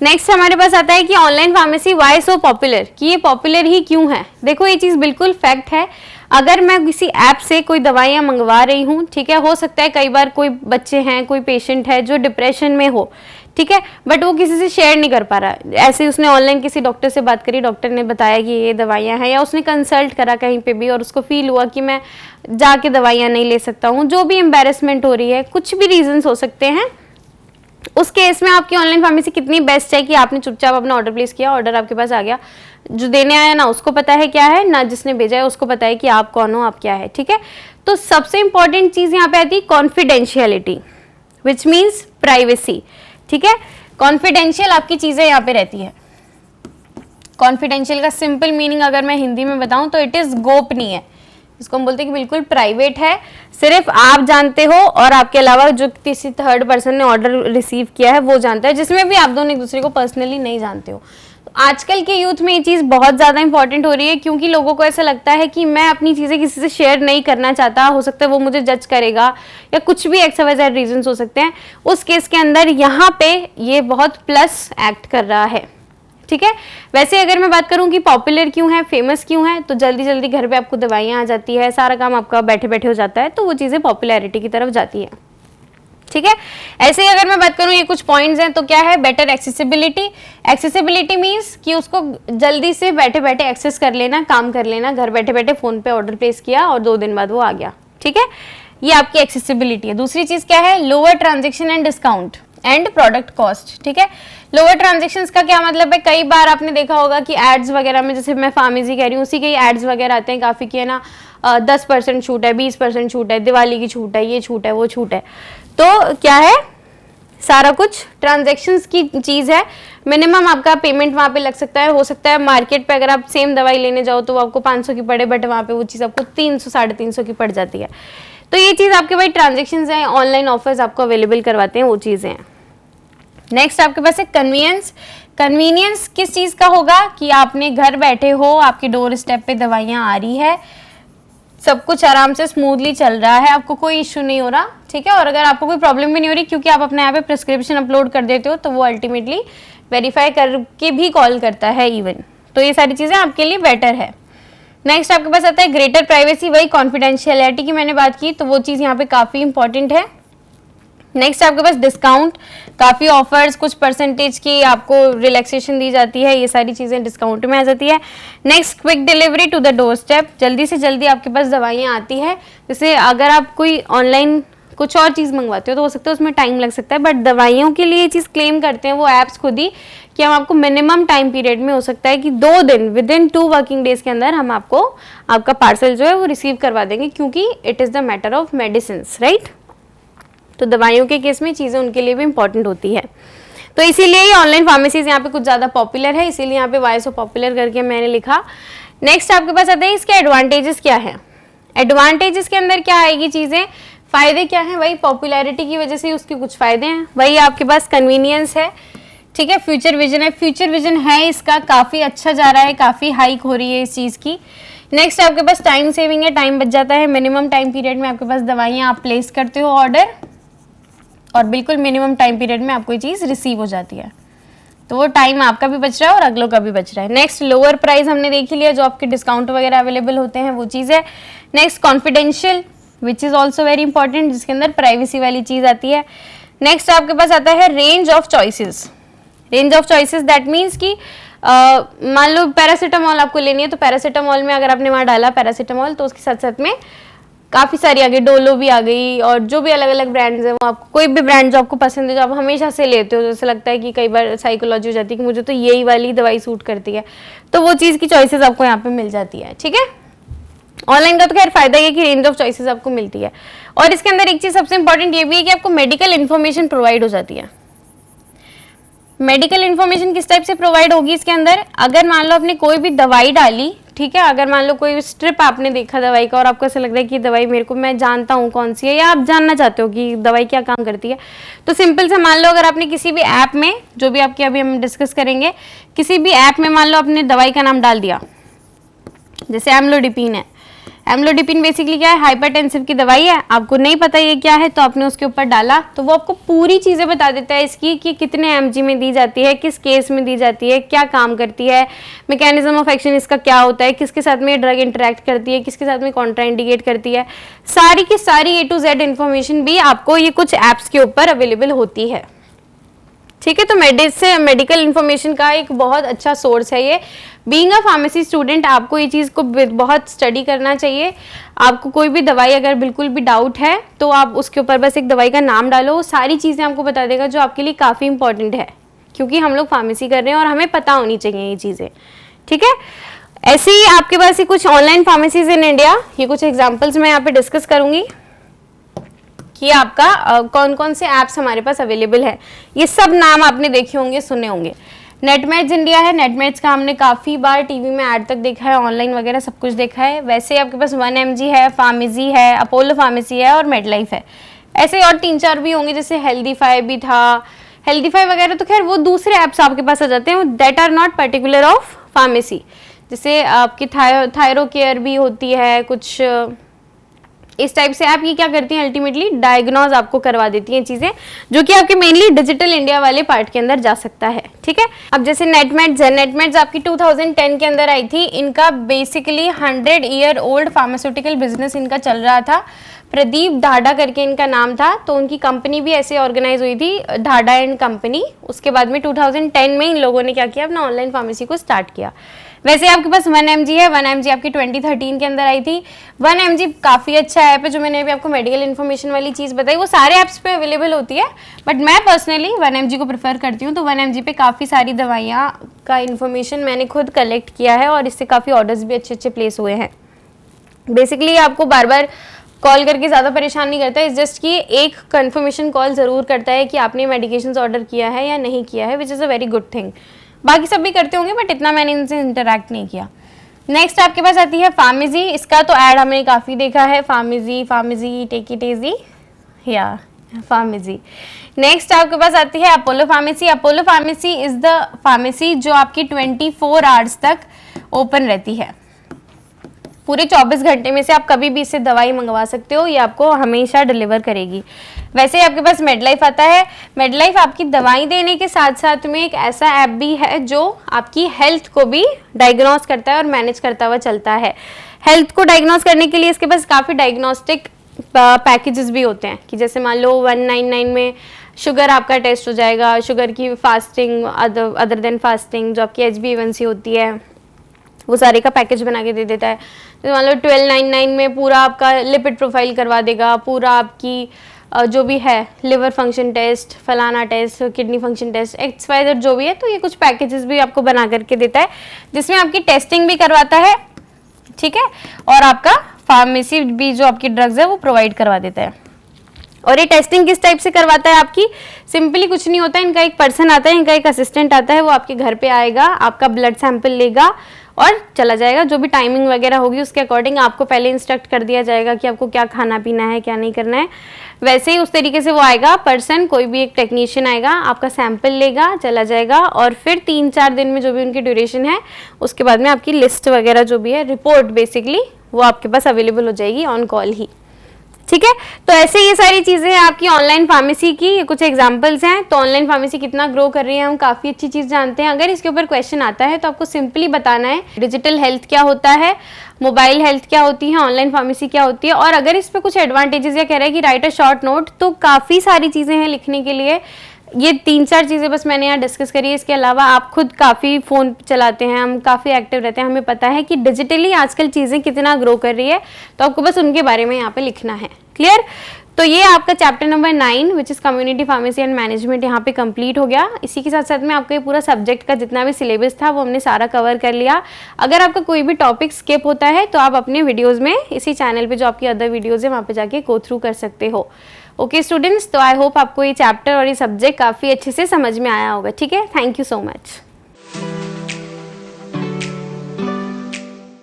नेक्स्ट हमारे पास आता है कि online pharmacy why so popular, कि ये पॉपुलर ही क्यों है। देखो ये चीज़ बिल्कुल फैक्ट है, अगर मैं किसी ऐप से कोई दवाइयाँ मंगवा रही हूँ, ठीक है, हो सकता है कई बार कोई बच्चे हैं, कोई पेशेंट है जो डिप्रेशन में हो, ठीक है, बट वो किसी से शेयर नहीं कर पा रहा, ऐसे उसने ऑनलाइन किसी डॉक्टर से बात करी, डॉक्टर ने बताया कि ये दवाइयाँ हैं, या उसने कंसल्ट करा कहीं पे भी और उसको फील हुआ कि मैं जाके दवाइयाँ नहीं ले सकता हूँ, जो भी एम्बेरसमेंट हो रही है, कुछ भी रीजंस हो सकते हैं, उस केस में आपकी ऑनलाइन फार्मेसी कितनी बेस्ट है कि आपने चुपचाप अपना ऑर्डर प्लेस किया, ऑर्डर आपके पास आ गया, जो देने आया ना उसको पता है क्या है, ना जिसने भेजा है उसको पता है कि आप कौन हो, आप क्या है, ठीक है। तो सबसे इंपॉर्टेंट चीज़ यहाँ पे आती है कॉन्फिडेंशियलिटी, विच मीन्स प्राइवेसी, ठीक है। कॉन्फिडेंशियल आपकी चीज़ें यहाँ पे रहती है। कॉन्फिडेंशियल का सिंपल मीनिंग अगर मैं हिंदी में बताऊं तो इट इज़ गोपनीय, इसको हम बोलते हैं कि बिल्कुल प्राइवेट है, सिर्फ आप जानते हो और आपके अलावा जो किसी थर्ड पर्सन ने ऑर्डर रिसीव किया है वो जानता है, जिसमें भी आप दोनों एक दूसरे को पर्सनली नहीं जानते हो। तो आजकल के यूथ में ये चीज़ बहुत ज़्यादा इंपॉर्टेंट हो रही है, क्योंकि लोगों को ऐसा लगता है कि मैं अपनी चीज़ें किसी से शेयर नहीं करना चाहता, हो सकता है वो मुझे जज करेगा, या कुछ भी XYZ रीजंस हो सकते हैं। उस केस के अंदर यहाँ पे ये बहुत प्लस एक्ट कर रहा है, ठीक है। वैसे अगर मैं बात करूं कि पॉपुलर क्यों है, फेमस क्यों है, तो जल्दी जल्दी घर पे आपको दवाइयाँ आ जाती है, सारा काम आपका बैठे बैठे हो जाता है, तो वो चीज़ें पॉपुलैरिटी की तरफ जाती है, ठीक है। ऐसे ही अगर मैं बात करूं, ये कुछ पॉइंट्स हैं, तो क्या है, बेटर एक्सेसिबिलिटी। एक्सेसिबिलिटी मीन्स कि उसको जल्दी से बैठे बैठे एक्सेस कर लेना, काम कर लेना, घर बैठे बैठे फ़ोन पे ऑर्डर प्लेस किया और 2 दिन बाद वो आ गया, ठीक है, ये आपकी एक्सेसिबिलिटी है। दूसरी चीज़ क्या है, lower transaction and discount and product cost, ठीक है। लोअर ट्रांजेक्शन्स का क्या मतलब है, कई बार आपने देखा होगा कि एड्स वगैरह में, जैसे मैं फार्मेसी कह रही हूँ, उसी के एड्स वगैरह आते हैं काफ़ी कि है ना 10% छूट है, 20% छूट है, दिवाली की छूट है, ये छूट है, वो छूट है। तो क्या है, सारा कुछ ट्रांजेक्शन्स की चीज़ है। मिनिमम आपका पेमेंट वहाँ पे लग सकता है, हो सकता है मार्केट पे अगर आप सेम दवाई लेने जाओ तो वो आपको 500 की पड़े, बट वहाँ पे वो चीज़ आपको 300 350 की पड़ जाती है। तो ये चीज़ आपके भाई ट्रांजेक्शन्स हैं, ऑनलाइन ऑफर्स आपको अवेलेबल करवाते हैं, वो चीज़ें हैं। नेक्स्ट आपके पास है कन्वीनियंस। कन्वीनियंस किस चीज़ का होगा कि आपने घर बैठे हो, आपके डोर स्टेप पे दवाइयाँ आ रही है, सब कुछ आराम से स्मूथली चल रहा है, आपको कोई इशू नहीं हो रहा, ठीक है। और अगर आपको कोई प्रॉब्लम भी नहीं हो रही, क्योंकि आप अपने यहाँ पे प्रिस्क्रिप्शन अपलोड कर देते हो, तो वो अल्टीमेटली वेरीफाई करके भी कॉल करता है इवन, तो ये सारी चीज़ें आपके लिए बेटर है। नेक्स्ट आपके पास आता है ग्रेटर प्राइवेसी, वही कॉन्फिडेंशियलिटी की मैंने बात की, तो वो चीज़ यहाँ पे काफ़ी इंपॉर्टेंट है। नेक्स्ट आपके पास डिस्काउंट, काफ़ी ऑफर्स, कुछ परसेंटेज की आपको रिलैक्सेशन दी जाती है, ये सारी चीज़ें डिस्काउंट में आ जाती है। Next quick delivery to the doorstep, जल्दी से जल्दी आपके पास दवाइयाँ आती है। जैसे अगर आप कोई ऑनलाइन कुछ और चीज़ मंगवाते हो तो हो सकता है उसमें टाइम लग सकता है, बट दवाइयों के लिए ये चीज़ क्लेम करते हैं वो ऐप्स खुद ही कि हम आपको मिनिमम टाइम पीरियड में, हो सकता है कि 2 दिन, विदिन 2 वर्किंग डेज के अंदर हम आपको आपका पार्सल जो है वो रिसीव करवा देंगे, क्योंकि it is the matter of medicine, right. तो दवाइयों के केस में चीज़ें उनके लिए भी इंपॉर्टेंट होती है, तो इसीलिए ये ऑनलाइन फार्मेसीज यहाँ पे कुछ ज़्यादा पॉपुलर है, इसीलिए यहाँ पे वाई सो पॉपुलर करके मैंने लिखा। नेक्स्ट आपके पास आता है इसके एडवांटेजेस क्या है। एडवांटेजेस के अंदर क्या आएगी चीज़ें, फ़ायदे क्या हैं, वही पॉपुलैरिटी की वजह से उसके कुछ फ़ायदे हैं, वही आपके पास कन्वीनियंस है, ठीक है। फ्यूचर विजन है, फ्यूचर विजन है इसका, काफ़ी अच्छा जा रहा है, काफ़ी हाइक हो रही है इस चीज़ की। नेक्स्ट आपके पास टाइम सेविंग है, टाइम बच जाता है, मिनिमम टाइम पीरियड में आपके पास दवाइयाँ आप प्लेस करते हो ऑर्डर, और बिल्कुल मिनिमम टाइम पीरियड में आपको ये चीज़ रिसीव हो जाती है। तो वो टाइम आपका भी बच रहा है और अगलों का भी बच रहा है। नेक्स्ट लोअर प्राइस हमने देख ही लिया, जो आपके डिस्काउंट वगैरह अवेलेबल होते हैं वो चीज़ है। Next confidential which is also very important, जिसके अंदर प्राइवेसी वाली चीज़ आती है। नेक्स्ट आपके पास आता है range of choices. Range of choices that means कि मान लो पैरासीटामॉल आपको लेनी है, तो पैरासीटामॉल में अगर आपने वहाँ डाला पैरासीटामॉल, तो उसके साथ साथ में काफ़ी सारी आ गई, डोलो भी आ गई, और जो भी अलग अलग ब्रांड्स हैं वो आपको कोई भी ब्रांड जो आपको पसंद है, जो आप हमेशा से लेते हो, जैसे लगता है कि कई बार साइकोलॉजी हो जाती है कि मुझे तो यही वाली दवाई सूट करती है, तो वो चीज़ की चॉइसेस आपको यहाँ पे मिल जाती है। ठीक है, ऑनलाइन का तो खैर फायदा ये कि रेंज ऑफ चॉइसेस आपको मिलती है। और इसके अंदर एक चीज़ सबसे इंपॉर्टेंट ये भी है कि आपको मेडिकल इन्फॉर्मेशन प्रोवाइड हो जाती है। मेडिकल इन्फॉर्मेशन किस टाइप से प्रोवाइड होगी इसके अंदर, अगर मान लो आपने कोई भी दवाई डाली, ठीक है, अगर मान लो कोई स्ट्रिप आपने देखा दवाई का और आपको ऐसा लग रहा है कि दवाई मेरे को, मैं जानता हूँ कौन सी है, या आप जानना चाहते हो कि दवाई क्या काम करती है, तो सिंपल से मान लो अगर आपने किसी भी ऐप में, जो भी आपके अभी हम डिस्कस करेंगे, किसी भी ऐप में मान लो आपने दवाई का नाम डाल दिया, जैसे एम्लोडिपिन है। एम्लोडिपिन बेसिकली क्या है, हाइपरटेंसिव की दवाई है, आपको नहीं पता ये क्या है, तो आपने उसके ऊपर डाला, तो वो आपको पूरी चीज़ें बता देता है इसकी कि कितने mg में दी जाती है, किस केस में दी जाती है, क्या काम करती है, मैकेनिज्म ऑफ एक्शन इसका क्या होता है, किसके साथ में ये ड्रग इंटरेक्ट करती है, किसके साथ में कॉन्ट्राइंडिकेट करती है, सारी की सारी A to Z इन्फॉर्मेशन भी आपको ये कुछ ऐप्स के ऊपर अवेलेबल होती है। ठीक है, तो मेडिकल इन्फॉर्मेशन का एक बहुत अच्छा सोर्स है ये। बीइंग अ फार्मेसी स्टूडेंट आपको ये चीज़ को बहुत स्टडी करना चाहिए। आपको कोई भी दवाई अगर बिल्कुल भी डाउट है, तो आप उसके ऊपर बस एक दवाई का नाम डालो, सारी चीज़ें आपको बता देगा, जो आपके लिए काफ़ी इंपॉर्टेंट है, क्योंकि हम लोग फार्मेसी कर रहे हैं और हमें पता होनी चाहिए ये चीज़ें। ठीक है, ऐसे ही आपके पास ये कुछ ऑनलाइन फार्मेसीज इन इंडिया, ये कुछ एग्जाम्पल्स मैं यहाँ पे डिस्कस करूँगी कि आपका कौन कौन से ऐप्स हमारे पास अवेलेबल है। ये सब नाम आपने देखे होंगे, सुने होंगे। नेटमेड्स इंडिया है, नेटमेड्स का हमने काफ़ी बार टीवी में ऐड तक देखा है, ऑनलाइन वगैरह सब कुछ देखा है। वैसे आपके पास 1mg है, फार्मेसी है, अपोलो फार्मेसी है और मेडलाइफ है। ऐसे और 3-4 भी होंगे, जैसे हेल्दीफाई भी था, हेल्दीफाई वगैरह, तो खैर वो दूसरे ऐप्स आपके पास आ जाते हैं, that are not particular of pharmacy. जैसे आपकी थायरो केयर भी होती है, कुछ इस टाइप से ऐप, ये क्या करती हैं, अल्टीमेटली डायग्नोज आपको करवा देती हैं चीज़ें, जो कि आपके मेनली डिजिटल इंडिया वाले पार्ट के अंदर जा सकता है। ठीक है, अब जैसे नेटमेड्स है, नेटमेड्स आपकी 2010 के अंदर आई थी। इनका basically 100 year old pharmaceutical business इनका चल रहा था। प्रदीप ढाडा करके इनका नाम था, तो उनकी कंपनी भी ऐसे ऑर्गेनाइज हुई थी, ढाडा एंड कंपनी। उसके बाद में 2010 में इन लोगों ने क्या किया, अपना ऑनलाइन फार्मेसी को स्टार्ट किया। वैसे आपके पास 1mg है, 1mg आपकी 2013 के अंदर आई थी। 1mg काफ़ी अच्छा ऐप है, जो मैंने अभी आपको मेडिकल इन्फॉर्मेशन वाली चीज़ बताई, वो सारे ऐप्स पे अवेलेबल होती है, बट मैं पर्सनली 1mg को प्रेफर करती हूँ। तो 1mg पे काफ़ी सारी दवाइयाँ का इन्फॉर्मेशन मैंने खुद कलेक्ट किया है, और इससे काफ़ी ऑर्डर्स भी अच्छे अच्छे प्लेस हुए हैं। बेसिकली आपको बार बार कॉल करके ज़्यादा परेशान नहीं करता है, इस जस्ट कि एक कन्फर्मेशन कॉल ज़रूर करता है कि आपने मेडिकेशंस ऑर्डर किया है या नहीं किया है, which is a very good thing. बाकी सब भी करते होंगे, बट इतना मैंने इनसे इंटरैक्ट नहीं किया। नेक्स्ट आपके पास आती है फार्मेसी। इसका तो ऐड हमने काफ़ी देखा है, फार्मेसी टेक इट इजी, या फार्मेसी। नेक्स्ट आपके पास आती है Apollo pharmacy. Apollo pharmacy is the pharmacy जो आपकी 24 आवर्स तक ओपन रहती है। पूरे 24 घंटे में से आप कभी भी इससे दवाई मंगवा सकते हो, ये आपको हमेशा डिलीवर करेगी। वैसे आपके पास मेडलाइफ आता है। मेडलाइफ आपकी दवाई देने के साथ साथ में एक ऐसा ऐप भी है जो आपकी हेल्थ को भी डायग्नोस करता है और मैनेज करता हुआ चलता है। हेल्थ को डायग्नोस करने के लिए इसके पास काफ़ी डायग्नोस्टिक पैकेजेस भी होते हैं, कि जैसे मान लो 199 में शुगर आपका टेस्ट हो जाएगा, शुगर की फास्टिंग, अदर देन फास्टिंग, जो आपकी HbA1c होती है, वो सारे का पैकेज बना के दे देता है। तो मान लो 1299 में पूरा आपका लिपिड प्रोफाइल करवा देगा, पूरा आपकी जो भी है लिवर फंक्शन टेस्ट, फलाना test, kidney function test, XYZ जो भी है, तो ये कुछ पैकेजेस भी आपको बना करके देता है, जिसमें आपकी टेस्टिंग भी करवाता है। ठीक है, और आपका फार्मेसी भी जो आपकी ड्रग्स है वो प्रोवाइड करवा देता है। और ये टेस्टिंग किस टाइप से करवाता है आपकी, सिंपली कुछ नहीं होता है, इनका एक पर्सन आता है, इनका एक असिस्टेंट आता है, वो आपके घर पे आएगा, आपका ब्लड सैंपल लेगा और चला जाएगा। जो भी टाइमिंग वगैरह होगी उसके अकॉर्डिंग आपको पहले इंस्ट्रक्ट कर दिया जाएगा कि आपको क्या खाना पीना है, क्या नहीं करना है। वैसे ही उस तरीके से वो आएगा पर्सन, कोई भी एक टेक्नीशियन आएगा, आपका सैंपल लेगा, चला जाएगा, और फिर 3-4 दिन में जो भी उनकी ड्यूरेशन है, उसके बाद में आपकी लिस्ट वगैरह जो भी है, रिपोर्ट बेसिकली, वो आपके पास अवेलेबल हो जाएगी ऑन कॉल ही। ठीक है। तो ऐसे ये सारी चीजें आपकी ऑनलाइन फार्मेसी की, ये कुछ एग्जांपल्स हैं। तो ऑनलाइन फार्मेसी कितना ग्रो कर रही है हम काफी अच्छी चीज जानते हैं। अगर इसके ऊपर क्वेश्चन आता है तो आपको सिंपली बताना है डिजिटल हेल्थ क्या होता है, मोबाइल हेल्थ क्या होती है, ऑनलाइन फार्मेसी क्या होती है, और अगर इस पे कुछ एडवांटेजेस या कह रहा है कि राइट अ शॉर्ट नोट, तो काफी सारी चीजें हैं लिखने के लिए। ये 3-4 चीज़ें बस मैंने यहाँ डिस्कस करी है। इसके अलावा आप खुद काफ़ी फ़ोन चलाते हैं, हम काफ़ी एक्टिव रहते हैं, हमें पता है कि डिजिटली आजकल चीज़ें कितना ग्रो कर रही है, तो आपको बस उनके बारे में यहाँ पे लिखना है। क्लियर? तो ये आपका chapter number 9 which is community pharmacy and management यहाँ पे कंप्लीट हो गया। इसी के साथ साथ में आपका ये पूरा सब्जेक्ट का जितना भी सिलेबस था वो हमने सारा कवर कर लिया। अगर आपका कोई भी टॉपिक स्किप होता है तो आप अपने वीडियोज़ में इसी चैनल पर जो आपकी अदर वीडियोज़ है वहाँ पर जाके गो थ्रू कर सकते हो। ओके स्टूडेंट्स, तो आई होप आपको ये चैप्टर और ये सब्जेक्ट काफ़ी अच्छे से समझ में आया होगा। ठीक है, थैंक यू सो मच।